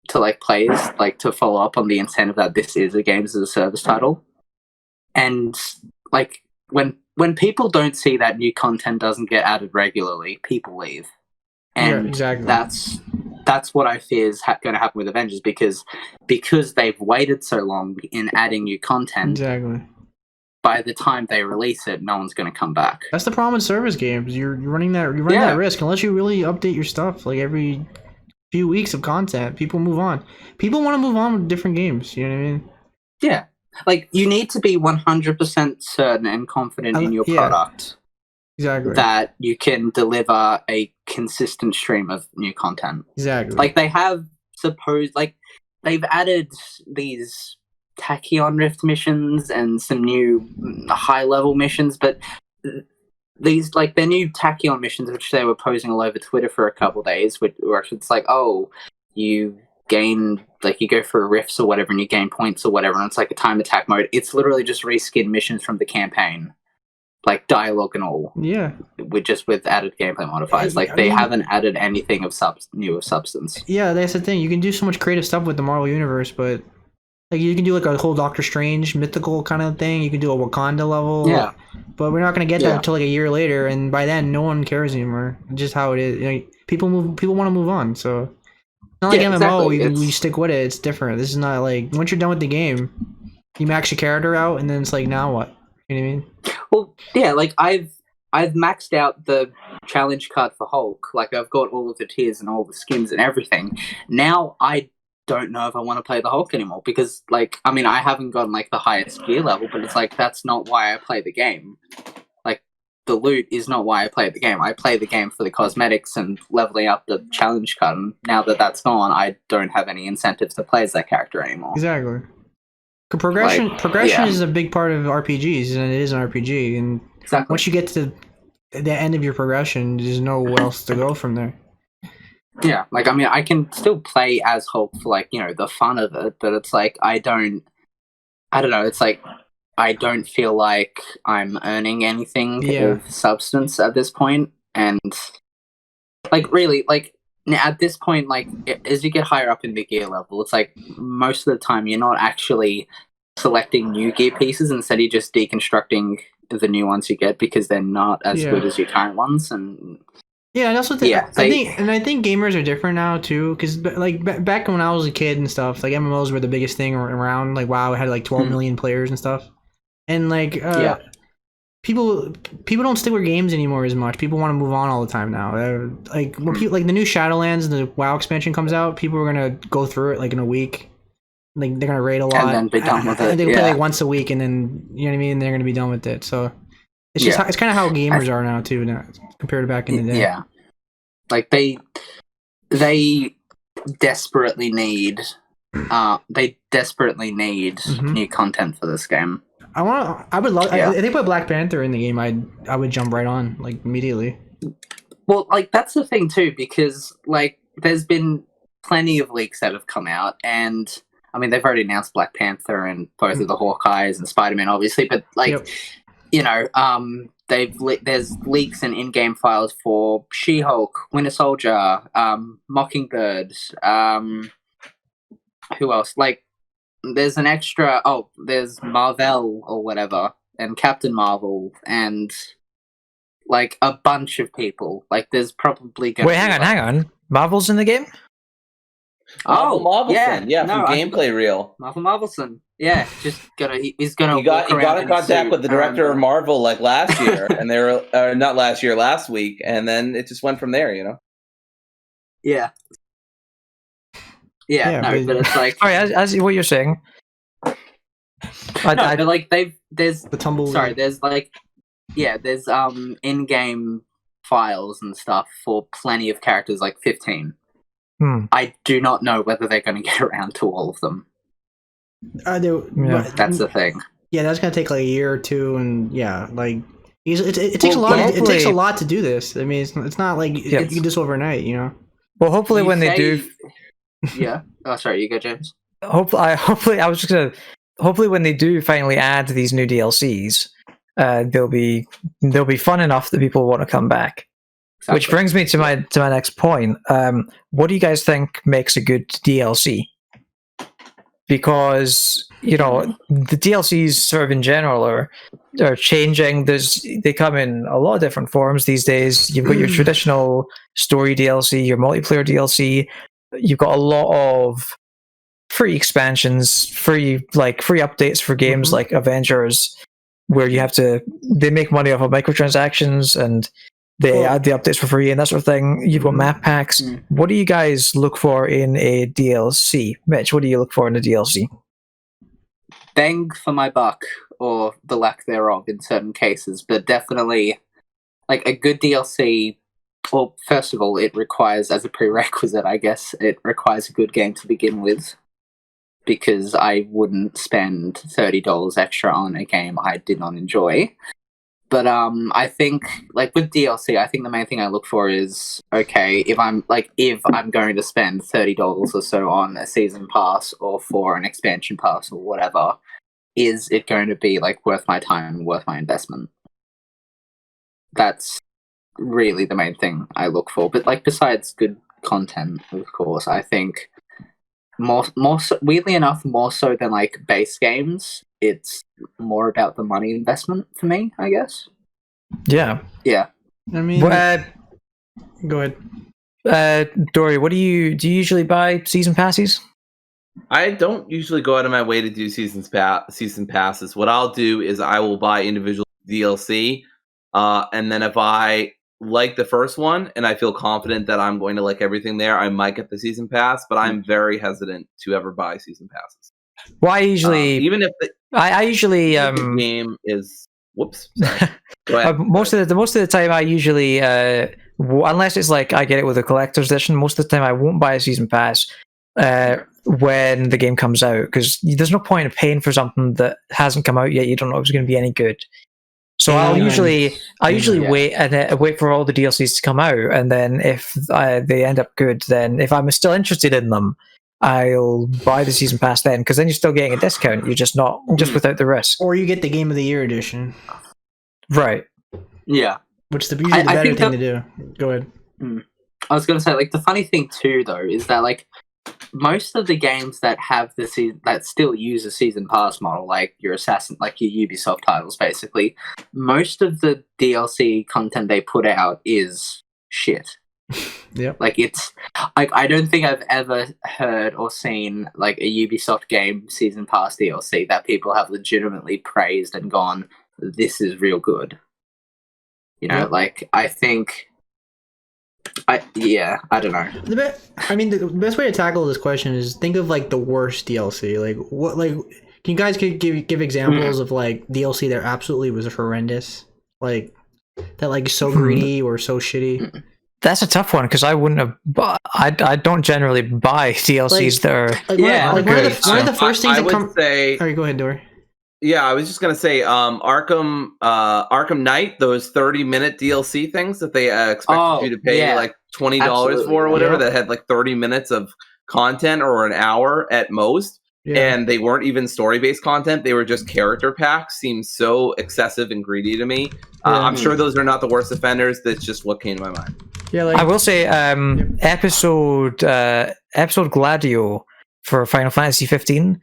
C: to players to follow up on the incentive that this is a games as a service title. And when people don't see that new content doesn't get added regularly, people leave. And
D: exactly.
C: That's what I fear is going to happen with Avengers, because they've waited so long in adding new content.
D: Exactly.
C: By the time they release it, no one's going to come back.
D: That's the problem with service games. You're running that risk unless you really update your stuff every few weeks of content. People move on. People want to move on with different games. You know what I mean?
C: Yeah. You need to be 100% certain and confident in your product.
D: Exactly.
C: That you can deliver a consistent stream of new content.
D: Exactly.
C: They have they've added these Tachyon Rift missions and some new high-level missions, but these their new Tachyon missions, which they were posting all over Twitter for a couple of days, where it's you gain you go for rifts or whatever and you gain points or whatever, and it's a time attack mode. It's literally just reskin missions from the campaign, dialogue and all.
D: Yeah,
C: with added gameplay modifiers. They haven't added anything of new substance.
D: Yeah, that's the thing. You can do so much creative stuff with the Marvel universe, but you can do a whole Doctor Strange mythical kind of thing. You can do a Wakanda level.
C: Yeah.
D: But we're not going to get that until a year later, and by then no one cares anymore. It's just how it is. People want to move on. So it's not MMO. You stick with it. It's different. This is not once you're done with the game, you max your character out, and then it's now what? You know what I mean?
C: Well, yeah. I've maxed out the challenge card for Hulk. I've got all of the tiers and all the skins and everything. Now I don't know if I want to play the Hulk anymore, because I haven't gotten the highest gear level, but it's that's not why I play the game. the loot is not why I play the game. I play the game for the cosmetics and leveling up the challenge card. And now that that's gone, I don't have any incentives to play as that character anymore.
D: Exactly. Progression is a big part of RPGs, and it is an RPG. And once you get to the end of your progression, there's nowhere else to go from there.
C: Yeah, like, I mean, I can still play as Hulk for, like, you know, the fun of it, but it's like, I don't know, it's like, I don't feel like I'm earning anything of substance at this point, and, like, really, like, at this point, like, as you get higher up in the gear level, it's like, most of the time, you're not actually selecting new gear pieces, instead you're just deconstructing the new ones you get, because they're not as good as your current ones, and...
D: Yeah, and also I think gamers are different now too, because like back when I was a kid and stuff, like MMOs were the biggest thing around. Like WoW had like 12 million players and stuff, and like people don't stick with games anymore as much. People want to move on all the time now. Like when like the new Shadowlands and the WoW expansion comes out, people are gonna go through it like in a week. Like they're gonna raid a lot
C: and then be done with it.
D: And they play like once a week, and then you know what I mean. They're gonna be done with it. So it's just it's kind of how gamers are now too. Now compared to back in the day.
C: Yeah. Like they desperately need new content for this game.
D: I would love. If they put Black Panther in the game, I would jump right on like immediately.
C: Well, like that's the thing too, because like there's been plenty of leaks that have come out, and I mean they've already announced Black Panther and both of the Hawkeyes and Spider-Man, obviously, but like you know, there's leaks and in-game files for She-Hulk, Winter Soldier, Mockingbird, who else? Like, there's an extra. Oh, there's Marvel or whatever, and Captain Marvel, and like a bunch of people. Like, there's probably going.
A: Wait, hang on. Marvel's in the game?
B: Marvelson. Yeah, from Gameplay Reel.
C: Marvelson. Yeah, just he's gonna.
B: He got in contact with the director of Marvel like last year, and they were not last year, last week, and then it just went from there, you know.
C: Yeah. But it's like.
A: Sorry, as what you're saying.
C: But like there's
D: the tumble.
C: Sorry, there's like, there's in-game files and stuff for plenty of characters, like 15. I do not know whether they're going to get around to all of them. That's the thing.
D: Yeah, that's going to take like a year or two, and like it takes a lot. It takes a lot to do this. I mean, it's not like you do this overnight, you know.
A: Well, hopefully when they do.
C: Yeah. Oh, sorry. You go, James.
A: Hopefully, I was just gonna. Hopefully, when they do finally add these new DLCs, they'll be fun enough that people want to come back. Exactly. Which brings me to my next point. What do you guys think makes a good DLC? Because you know the DLCs sort of in general are changing. They come in a lot of different forms these days. You've got your traditional story DLC, your multiplayer DLC. You've got a lot of free expansions, free updates for games like Avengers, where they make money off of microtransactions and they add the updates for free and that sort of thing. You've got map packs. What do you guys look for in a DLC? Mitch, what do you look for in a DLC?
C: Bang for my buck, or the lack thereof in certain cases, but definitely like a good DLC. Well, first of all, it requires, as a prerequisite, I guess, it requires a good game to begin with, because I wouldn't spend $30 extra on a game I did not enjoy. But I think, like with DLC, I think the main thing I look for is, okay, if I'm going to spend $30 or so on a season pass or for an expansion pass or whatever, is it going to be like worth my time and worth my investment? That's really the main thing I look for. But like besides good content, of course, I think more so, weirdly enough, more so than like base games, it's more about the money investment for me, I guess.
A: Yeah.
D: I mean, go
A: ahead. Dory, what do you usually buy season passes?
B: I don't usually go out of my way to do season passes. What I'll do is I will buy individual DLC, and then if I like the first one and I feel confident that I'm going to like everything there, I might get the season pass, but I'm very hesitant to ever buy season passes.
A: Well, I usually
B: even if the
A: I usually
B: the game is Whoops. Sorry. Go ahead.
A: Most of the time, I usually, unless it's like I get it with a collector's edition, most of the time I won't buy a season pass when the game comes out, because there's no point in paying for something that hasn't come out yet. You don't know if it's going to be any good. So I'll usually wait for all the DLCs to come out, and then if they end up good, then if I'm still interested in them, I'll buy the season pass then, because then you're still getting a discount. You're just without the risk.
D: Or you get the Game of the Year edition.
A: Right.
C: Yeah.
D: Which is usually the better thing to do. Go ahead.
C: I was going to say, like, the funny thing too, though, is that, like, most of the games that have that still use a season pass model, like your Ubisoft titles, basically, most of the DLC content they put out is shit.
D: Yeah.
C: Like, it's like, I don't think I've ever heard or seen like a Ubisoft game season pass DLC that people have legitimately praised and gone, this is real good. You know, like, I think I don't know.
D: The best way to tackle this question is think of like the worst DLC. Like, what, like, can you guys give examples of like DLC that absolutely was horrendous, like that, like so greedy or so shitty?
A: That's a tough one, because I wouldn't have. I don't generally buy DLCs that are
D: good. One of the first things
B: I would say.
D: All right, go ahead, Dory.
B: Yeah, I was just gonna say, Arkham Knight, those 30-minute DLC things that they expected you to pay like $20 for or whatever, that had like 30 minutes of content or an hour at most, and they weren't even story-based content; they were just character packs. Seems so excessive and greedy to me. I'm sure those are not the worst offenders. That's just what came to my mind.
D: Yeah, like,
A: I will say, episode Gladio for Final Fantasy 15.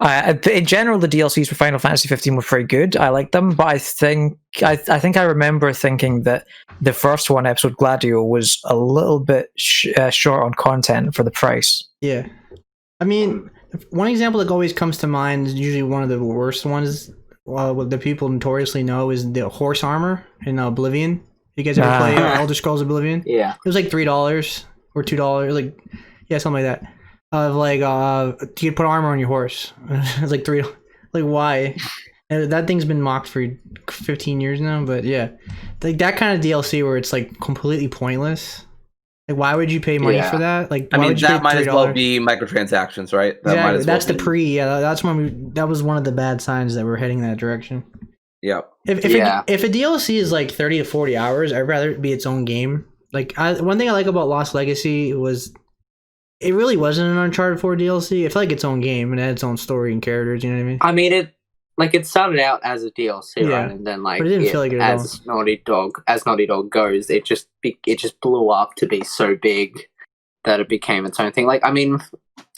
A: In general, the DLCs for Final Fantasy 15 were very good. I liked them, but I think I remember thinking that the first one, episode Gladio, was a little bit short on content for the price.
D: Yeah, I mean, one example that always comes to mind is usually one of the worst ones. What the people notoriously know is the horse armor in Oblivion. You guys ever play Elder Scrolls Oblivion?
C: Yeah, it
D: was like $3 or $2, like something like that. Like you put armor on your horse. It's like $3. Like, why? And that thing's been mocked for 15 years now. But yeah, like that kind of DLC where it's like completely pointless. Like, why would you pay money for that? Like,
B: I mean, that might as well be microtransactions, right?
D: Exactly. That's the pre. Yeah, that's when that was one of the bad signs that we're heading in that direction.
B: Yeah.
D: If a DLC is like 30 to 40 hours, I'd rather it be its own game. Like, one thing I like about Lost Legacy was it really wasn't an Uncharted 4 DLC. It felt like its own game and it had its own story and characters. You know what I mean?
C: I mean, it started out as a DLC, right? And then, like,
D: but it didn't feel like it at all.
C: As Naughty Dog goes, it just blew up to be so big that it became its own thing. Like, I mean,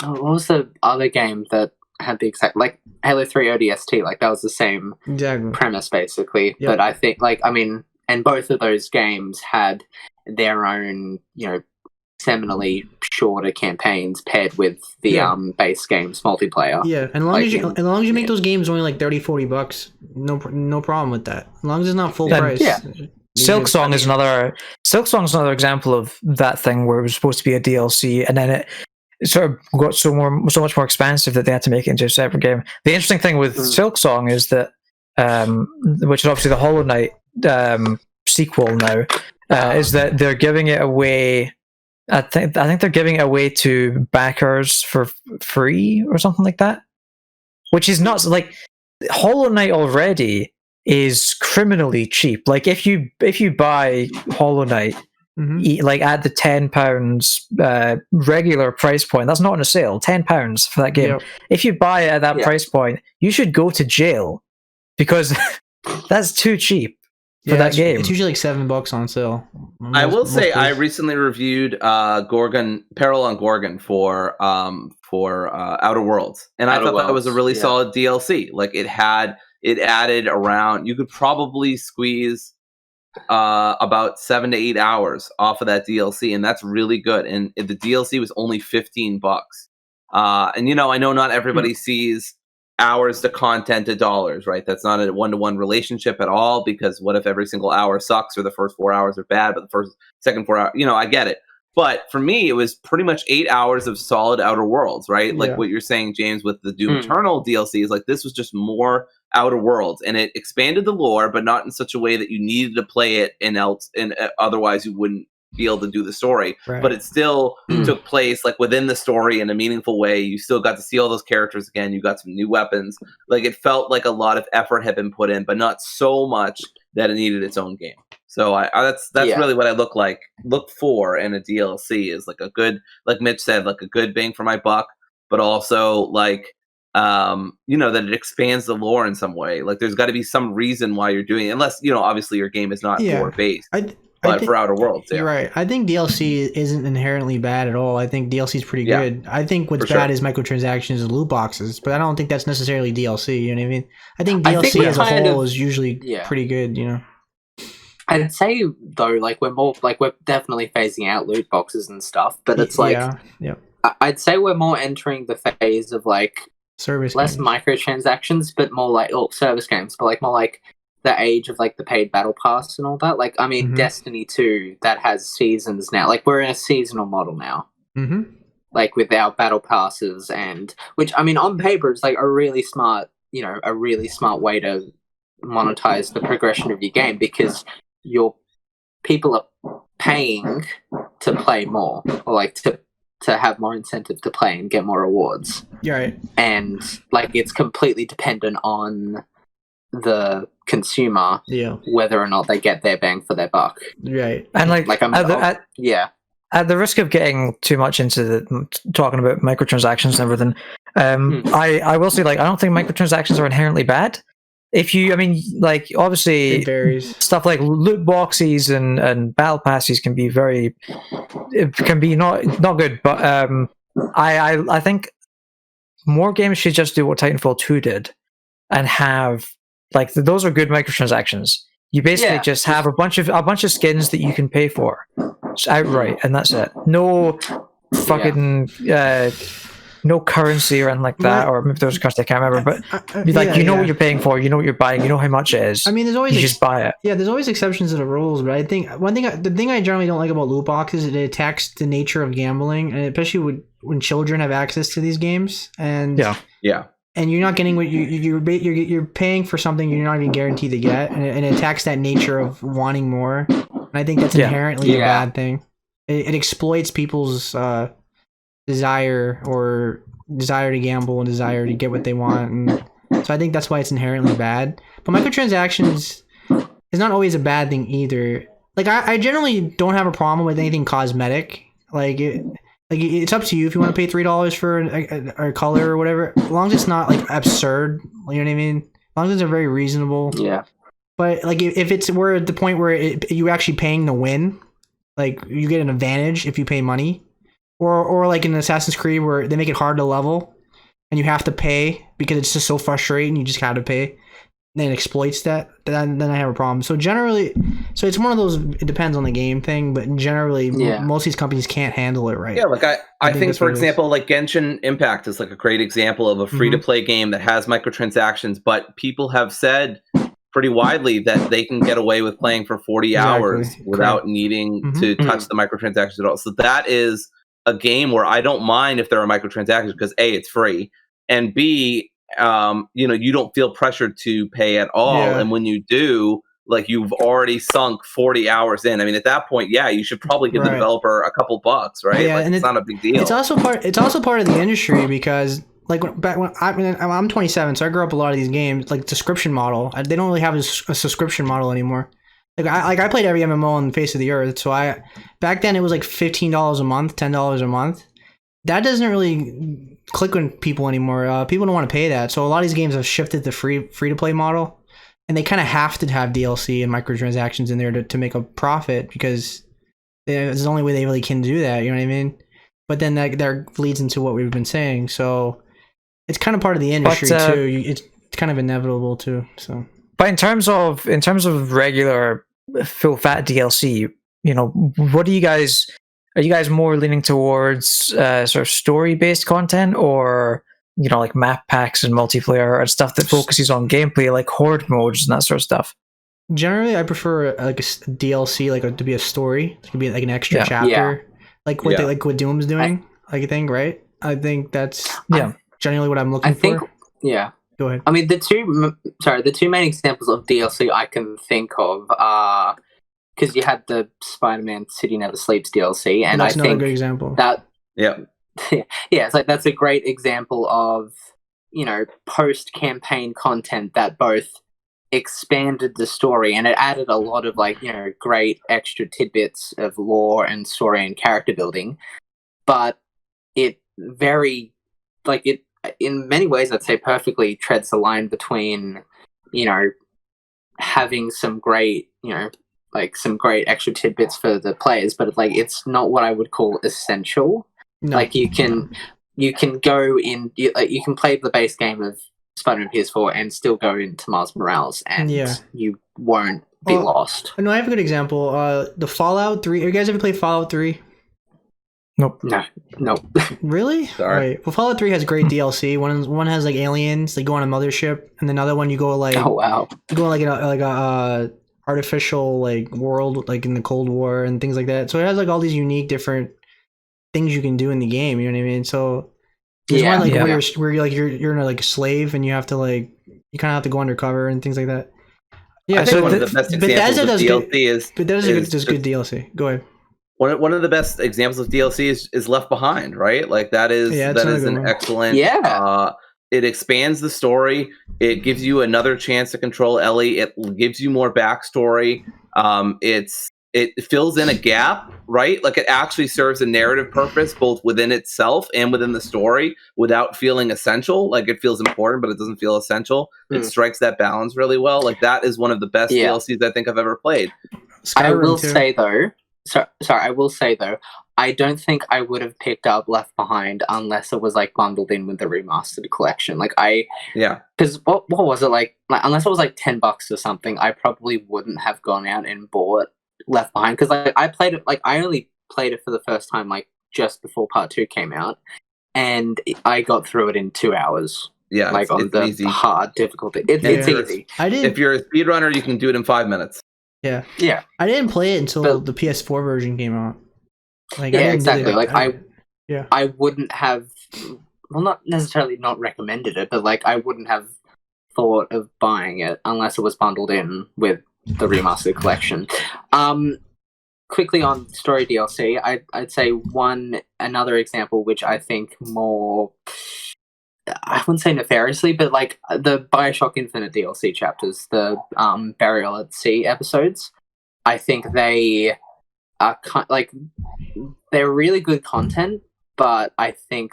C: what was the other game that had the exact, like, Halo 3 ODST? Like, that was the same premise basically. Yep. But I think, like, I mean, and both of those games had their own, you know, seminally shorter campaigns paired with the base game's multiplayer.
D: Yeah, and as long as you make those games only like $30-$40, no problem with that. As long as it's not full price. Yeah.
A: Silksong is another example of that thing where it was supposed to be a DLC, and then it sort of got so much more expensive that they had to make it into a separate game. The interesting thing with Silksong is that, which is obviously the Hollow Knight sequel now, is that they're giving it away. I think they're giving it away to backers for free or something like that, which is nuts. Like, Hollow Knight already is criminally cheap. Like, if you buy Hollow Knight, like at the £10 regular price point, that's not on a sale. £10 for that game. Yep. If you buy it at that price point, you should go to jail, because that's too cheap. For that game,
D: it's usually like $7 on sale.
B: I will say, I recently reviewed Peril on Gorgon for Outer Worlds, and I thought that was a really solid DLC. Like, it added around, you could probably squeeze about 7 to 8 hours off of that DLC, and that's really good. And the DLC was only $15. And you know, I know not everybody sees hours to content to dollars, right? That's not a one-to-one relationship at all, because what if every single hour sucks, or the first 4 hours are bad, but the second 4 hours, you know, I get it. But for me, it was pretty much 8 hours of solid Outer Worlds, right? Like what you're saying, James, with the Doom Eternal DLC, is like, this was just more Outer Worlds, and it expanded the lore, but not in such a way that you needed to play it otherwise you wouldn't be able to do the story.
D: Right.
B: But it still took place like within the story in a meaningful way. You still got to see all those characters again. You got some new weapons. Like it felt like a lot of effort had been put in, but not so much that it needed its own game. So that's really what I look for in a DLC is like a good, like Mitch said, like a good bang for my buck, but also like that it expands the lore in some way. Like there's got to be some reason why you're doing it, unless obviously your game is not lore based. But for Outer Worlds,
D: you're right. I think DLC isn't inherently bad at all. I think DLC is pretty good. I think what's bad is microtransactions and loot boxes, but I don't think that's necessarily DLC. You know what I mean? I think DLC as a whole is usually pretty good. You know.
C: I'd say though, like we're definitely phasing out loot boxes and stuff, but it's like, I'd say we're more entering the phase of like
D: service
C: less
D: games.
C: Microtransactions, but more like service games, but like more like the age of like the paid battle pass and all that. Like, I mean, Destiny 2 that has seasons now. Like, we're in a seasonal model now. Like with our battle passes, and which I mean, on paper, it's like a really smart way to monetize the progression of your game because your people are paying to play more, or like to have more incentive to play and get more rewards.
D: You're right.
C: And like it's completely dependent on the consumer, whether or not they get their bang for their buck.
D: Right.
A: And at the risk of getting too much into talking about microtransactions and everything, I will say, like, I don't think microtransactions are inherently bad. Obviously,
D: it varies.
A: Stuff like loot boxes and battle passes can be not good. But I think more games should just do what Titanfall 2 did, and have those are good microtransactions. You basically just have a bunch of skins that you can pay for outright, and that's it. No fucking no currency or anything like that, or maybe there's a currency I can't remember. But what you're paying for, you know what you're buying, you know how much it is.
D: I mean, there's always
A: you just buy it.
D: Yeah, there's always exceptions to the rules, but I think the thing I generally don't like about loot boxes is it attacks the nature of gambling, and especially when children have access to these games, and and you're not getting what you're paying for something you're not even guaranteed to get, and it attacks that nature of wanting more. And I think that's inherently a bad thing. It exploits people's desire to gamble and desire to get what they want, and so I think that's why it's inherently bad. But microtransactions is not always a bad thing either. Like I generally don't have a problem with anything cosmetic. It's up to you if you want to pay $3 for a color or whatever, as long as it's not like absurd. You know what I mean? As long as they're very reasonable.
C: Yeah.
D: But like if we're at the point where you actually paying to win, like you get an advantage if you pay money, or like in Assassin's Creed where they make it hard to level, and you have to pay because it's just so frustrating. You just have to pay. Then it exploits that. Then I have a problem. So generally, it's one of those. It depends on the game thing, but generally, most of these companies can't handle it right.
B: Yeah, like I think for example, like Genshin Impact is like a great example of a free-to-play game that has microtransactions, but people have said pretty widely that they can get away with playing for 40 hours without needing to touch the microtransactions at all. So that is a game where I don't mind if there are microtransactions because A, it's free, and B, you don't feel pressured to pay at all. And when you do, like you've already sunk 40 hours in. I mean, at that point, you should probably give the developer a couple bucks, right?
D: Yeah, and
B: it's not a big deal.
D: It's also part of the industry because like I'm 27, so I grew up a lot of these games like subscription model. They don't really have a subscription model anymore. I played every MMO on the face of the earth. So back then it was like $15 a month, $10 a month. That doesn't really click with people anymore. People don't want to pay that. So a lot of these games have shifted to free to play model, and they kind of have to have DLC and microtransactions in there to make a profit because it's the only way they really can do that. You know what I mean? But then that leads into what we've been saying. So it's kind of part of the industry too. It's kind of inevitable too. So,
A: but in terms of regular full fat DLC, what do you guys? Are you guys more leaning towards sort of story-based content, or like map packs and multiplayer and stuff that focuses on gameplay, like horde modes and that sort of stuff?
D: Generally, I prefer like a DLC, to be a story. It could be like an extra chapter, like what Doom's doing. I think, right? I think that's generally what I'm looking for. Go ahead.
C: I mean, the two main examples of DLC I can think of are because you had the Spider-Man City Never Sleeps DLC, and
D: that's
C: I
D: another
C: think
D: good example.
C: that
B: Yeah.
C: yeah, it's like that's a great example of post-campaign content that both expanded the story and it added a lot of great extra tidbits of lore and story and character building, but it in many ways I'd say perfectly treads the line between having some great some great extra tidbits for the players, but it's not what I would call essential. No. You can go in, you can play the base game of Spider-Man PS4 and still go into Miles Morales, and you won't be lost.
D: No, I have a good example. The Fallout 3. Have you guys ever played Fallout 3?
A: Nope.
C: No.
D: Really?
B: Sorry.
D: Right. Well, Fallout 3 has great DLC. One has aliens. They go on a mothership, and the other one you go
C: oh wow,
D: you go in a artificial world in the Cold War and things like that. So it has all these unique different things you can do in the game. You know what I mean? So there's one where you're in a slave and you have to you kind of have to go undercover and things like that.
B: Yeah, I think one of the best examples of DLC is
D: good DLC. Go ahead.
B: One of the best examples of DLC is Left Behind, right? That is an excellent.
C: Yeah.
B: It expands the story. It gives you another chance to control Ellie. It gives you more backstory. It fills in a gap, right? It actually serves a narrative purpose both within itself and within the story without feeling essential. It feels important, but it doesn't feel essential. It strikes that balance really well. That is one of the best DLCs I think I've ever played.
C: I will say though, I don't think I would have picked up Left Behind unless it was bundled in with the remastered collection. Because what was it unless it was $10 or something, I probably wouldn't have gone out and bought Left Behind, because I played it I only played it for the first time just before Part 2 came out, and I got through it in 2 hours.
B: Yeah,
C: on the
B: easy.
C: Hard difficulty. It's easy.
B: If you're a speedrunner, you can do it in 5 minutes.
D: Yeah.
C: I
D: didn't play it until the PS4 version came out.
C: Exactly. I wouldn't have, not necessarily not recommended it, but I wouldn't have thought of buying it unless it was bundled in with the remastered collection. Quickly on story DLC, I'd say another example which I think more, I wouldn't say nefariously, but the BioShock Infinite DLC chapters, the Burial at Sea episodes, I think they are they're really good content, but I think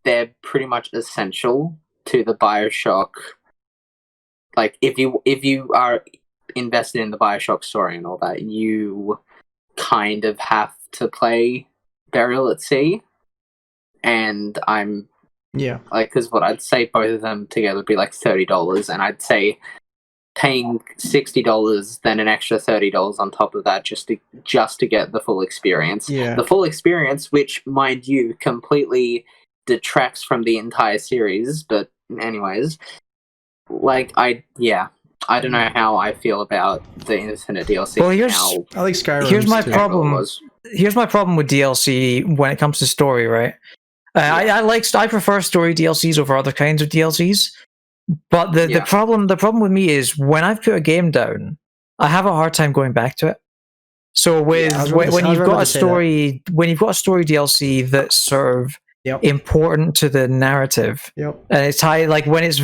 C: they're pretty much essential to the BioShock. If you are invested in the BioShock story and all that, you kind of have to play Burial at Sea, and I'm because what I'd say both of them together would be $30, and I'd say paying $60, then an extra $30 on top of that just to get the full experience. The full experience, which mind you, completely detracts from the entire series. But anyways, I don't know how I feel about the Infinite DLC.
A: Well,
D: I like Skyrim.
A: Here's my problem. Here's my problem with DLC when it comes to story, right? I prefer story DLCs over other kinds of DLCs. But the problem with me is when I've put a game down, I have a hard time going back to it. So when you've got a story DLC that's sort of important to the narrative, and it's high, when it's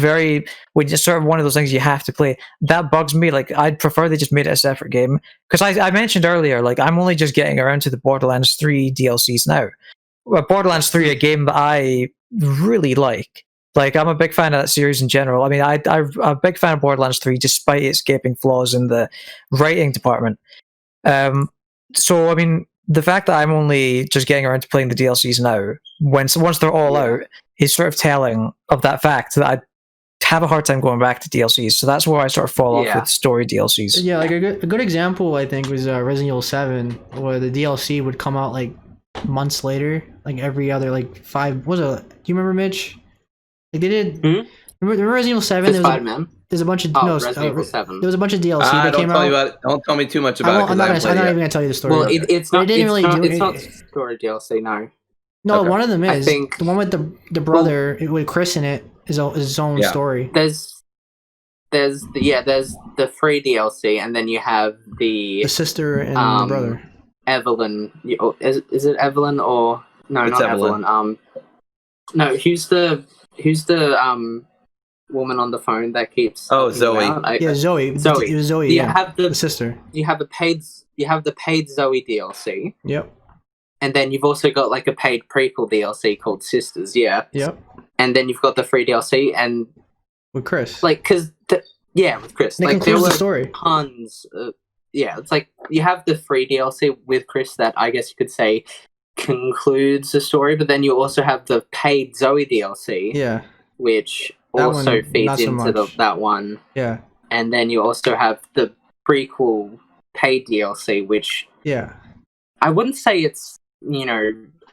A: sort of one of those things you have to play, that bugs me. I'd prefer they just made it a separate game, because I mentioned earlier, I'm only just getting around to the Borderlands 3 DLCs now. Borderlands 3, a game that I really like. I'm a big fan of that series in general. I mean, I'm a big fan of Borderlands 3, despite its gaping flaws in the writing department. So, I mean, the fact that I'm only just getting around to playing the DLCs now, once they're all out, is sort of telling of that fact that I have a hard time going back to DLCs. So that's where I sort of fall off with story DLCs.
D: Yeah, a good example, I think, was Resident Evil 7, where the DLC would come out months later, every other 5. Was it? Do you remember, Mitch? They did. Remember Resident Evil 7? There's a bunch of
C: Resident Evil 7.
D: There was a bunch of DLC that came out.
B: Don't tell me too much about it.
D: I'm not even gonna tell you the story.
C: Well, it's not story DLC. No.
D: No, okay. One of them is. I think the one with the brother with Chris in it, its own story.
C: There's the free DLC, and then you have the
D: sister and the brother.
C: Evelyn. Is it Evelyn or no?
B: It's
C: not
B: Evelyn.
C: No, who's the woman on the phone that keeps?
B: Oh, Zoe.
D: Zoe.
C: Zoe.
D: It was Zoe.
C: You have the
D: sister.
C: You have the paid Zoe DLC.
D: Yep.
C: And then you've also got like a paid prequel DLC called Sisters. Yeah.
D: Yep.
C: And then you've got the free DLC and
D: with Chris.
C: Like, with Chris.
D: And it
C: like,
D: concludes the story.
C: Tons. It's like you have the free DLC with Chris that I guess you could say concludes the story, but then you also have the paid Zoe DLC.
D: Yeah.
C: Which also feeds into that one.
D: Yeah.
C: And then you also have the prequel paid DLC, which I wouldn't say it's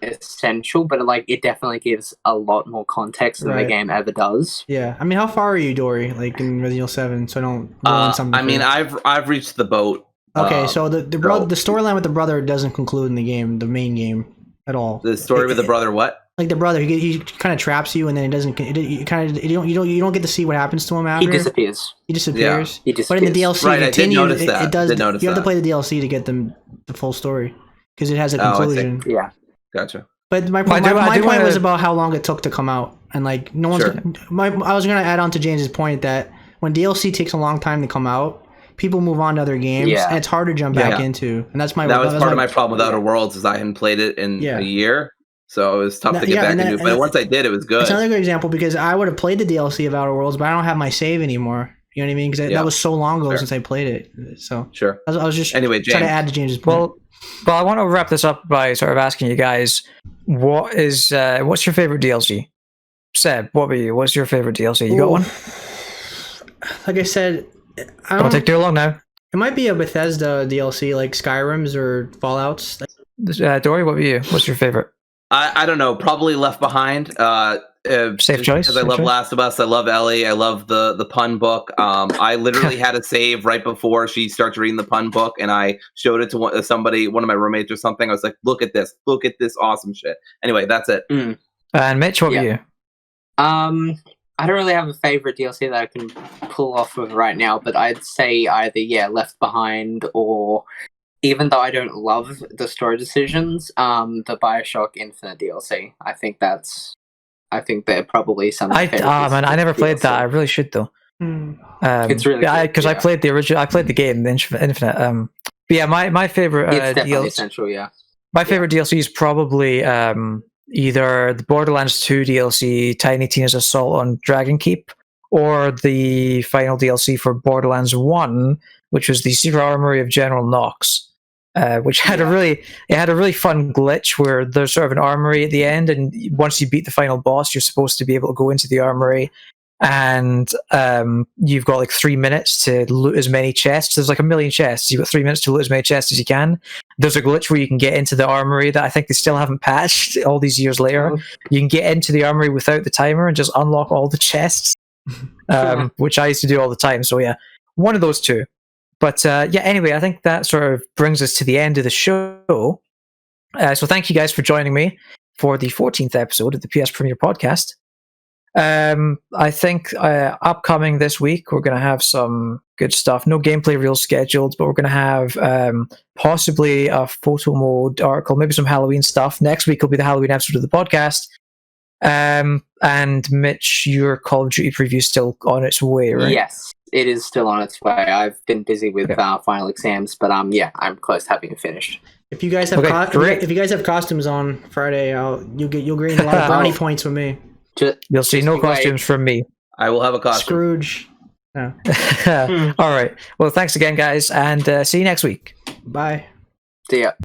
C: essential, but like it definitely gives a lot more context than the game ever does.
D: Yeah, I mean, how far are you, Dory? Like in Resident Evil 7, so I don't ruin something.
B: I mean, I've reached the boat.
D: Okay, so the storyline with the brother doesn't conclude in the game, the main game, at all.
B: The story with the brother, what?
D: Like the brother, he kind of traps you, and then you don't get to see what happens to him after.
C: He disappears.
D: He disappears.
C: He disappears.
D: But in the DLC,
B: right, I did notice that.
D: It does.
B: Did notice
D: you have
B: that.
D: to play the DLC to get the full story because it has a conclusion.
C: Yeah.
B: Gotcha.
D: But my point was about how long it took to come out, and like no one's.
B: Sure.
D: I was gonna add on to James's point that when DLC takes a long time to come out, people move on to other games, and it's hard to jump back into. And that's my.
B: That was part of my problem with Outer Worlds is I hadn't played it in a year, so it was tough to get back into. But once I did, it was good.
D: It's another good example because I would have played the DLC of Outer Worlds, but I don't have my save anymore. You know what I mean? Because that was so long ago since I played it. So
B: sure.
D: I was just
B: anyway, James.
D: trying to add to James's point.
A: Well, I want to wrap this up by sort of asking you guys, what's your favorite DLC? Seb, what about you? What's your favorite DLC? You got one?
D: Like I said,
A: don't take too long now.
D: It might be a Bethesda DLC like Skyrim's or Fallout's.
A: Dory, what about you? What's your favorite?
B: I don't know. Probably Left Behind.
A: Safe choice.
B: Because I love Last of Us. I love Ellie. I love the pun book. I literally had a save right before she starts reading the pun book, and I showed it to one of my roommates or something. I was like, "Look at this! Look at this awesome shit." Anyway, that's it.
A: And Mitch, what about you?
C: I don't really have a favorite DLC that I can pull off of right now, but I'd say either Left Behind or, even though I don't love the story decisions, the BioShock Infinite DLC. I think they're probably some.
A: I never played that. I really should though.
C: It's really
A: because I played the original. I played the game, the Infinite. But yeah, my favorite.
C: It's definitely
A: DLC,
C: essential. Yeah.
A: My favorite DLC is probably either the Borderlands 2 DLC, Tiny Tina's Assault on Dragon Keep, or the final DLC for Borderlands 1, which was the Secret Armory of General Knox. Which had a really fun glitch where there's sort of an armory at the end, and once you beat the final boss, you're supposed to be able to go into the armory, and you've got like 3 minutes to loot as many chests. There's like 1 million chests. You've got 3 minutes to loot as many chests as you can. There's a glitch where you can get into the armory that I think they still haven't patched all these years later. You can get into the armory without the timer and just unlock all the chests, which I used to do all the time. So yeah, one of those two. But anyway, I think that sort of brings us to the end of the show. So thank you guys for joining me for the 14th episode of the PS Premier Podcast. I think upcoming this week, we're going to have some good stuff. No gameplay reels scheduled, but we're going to have possibly a photo mode article, maybe some Halloween stuff. Next week will be the Halloween episode of the podcast. And Mitch, your Call of Duty preview is still on its way, right?
C: Yes, it is still on its way. I've been busy with final exams, but I'm close to having it finished.
D: If you guys have if you guys have costumes on Friday, you'll gain a lot of brownie points with me.
A: You'll see no costumes from me.
B: I will have a costume.
D: Scrooge. No.
A: All right. Well, thanks again, guys, and see you next week.
D: Bye.
C: See ya.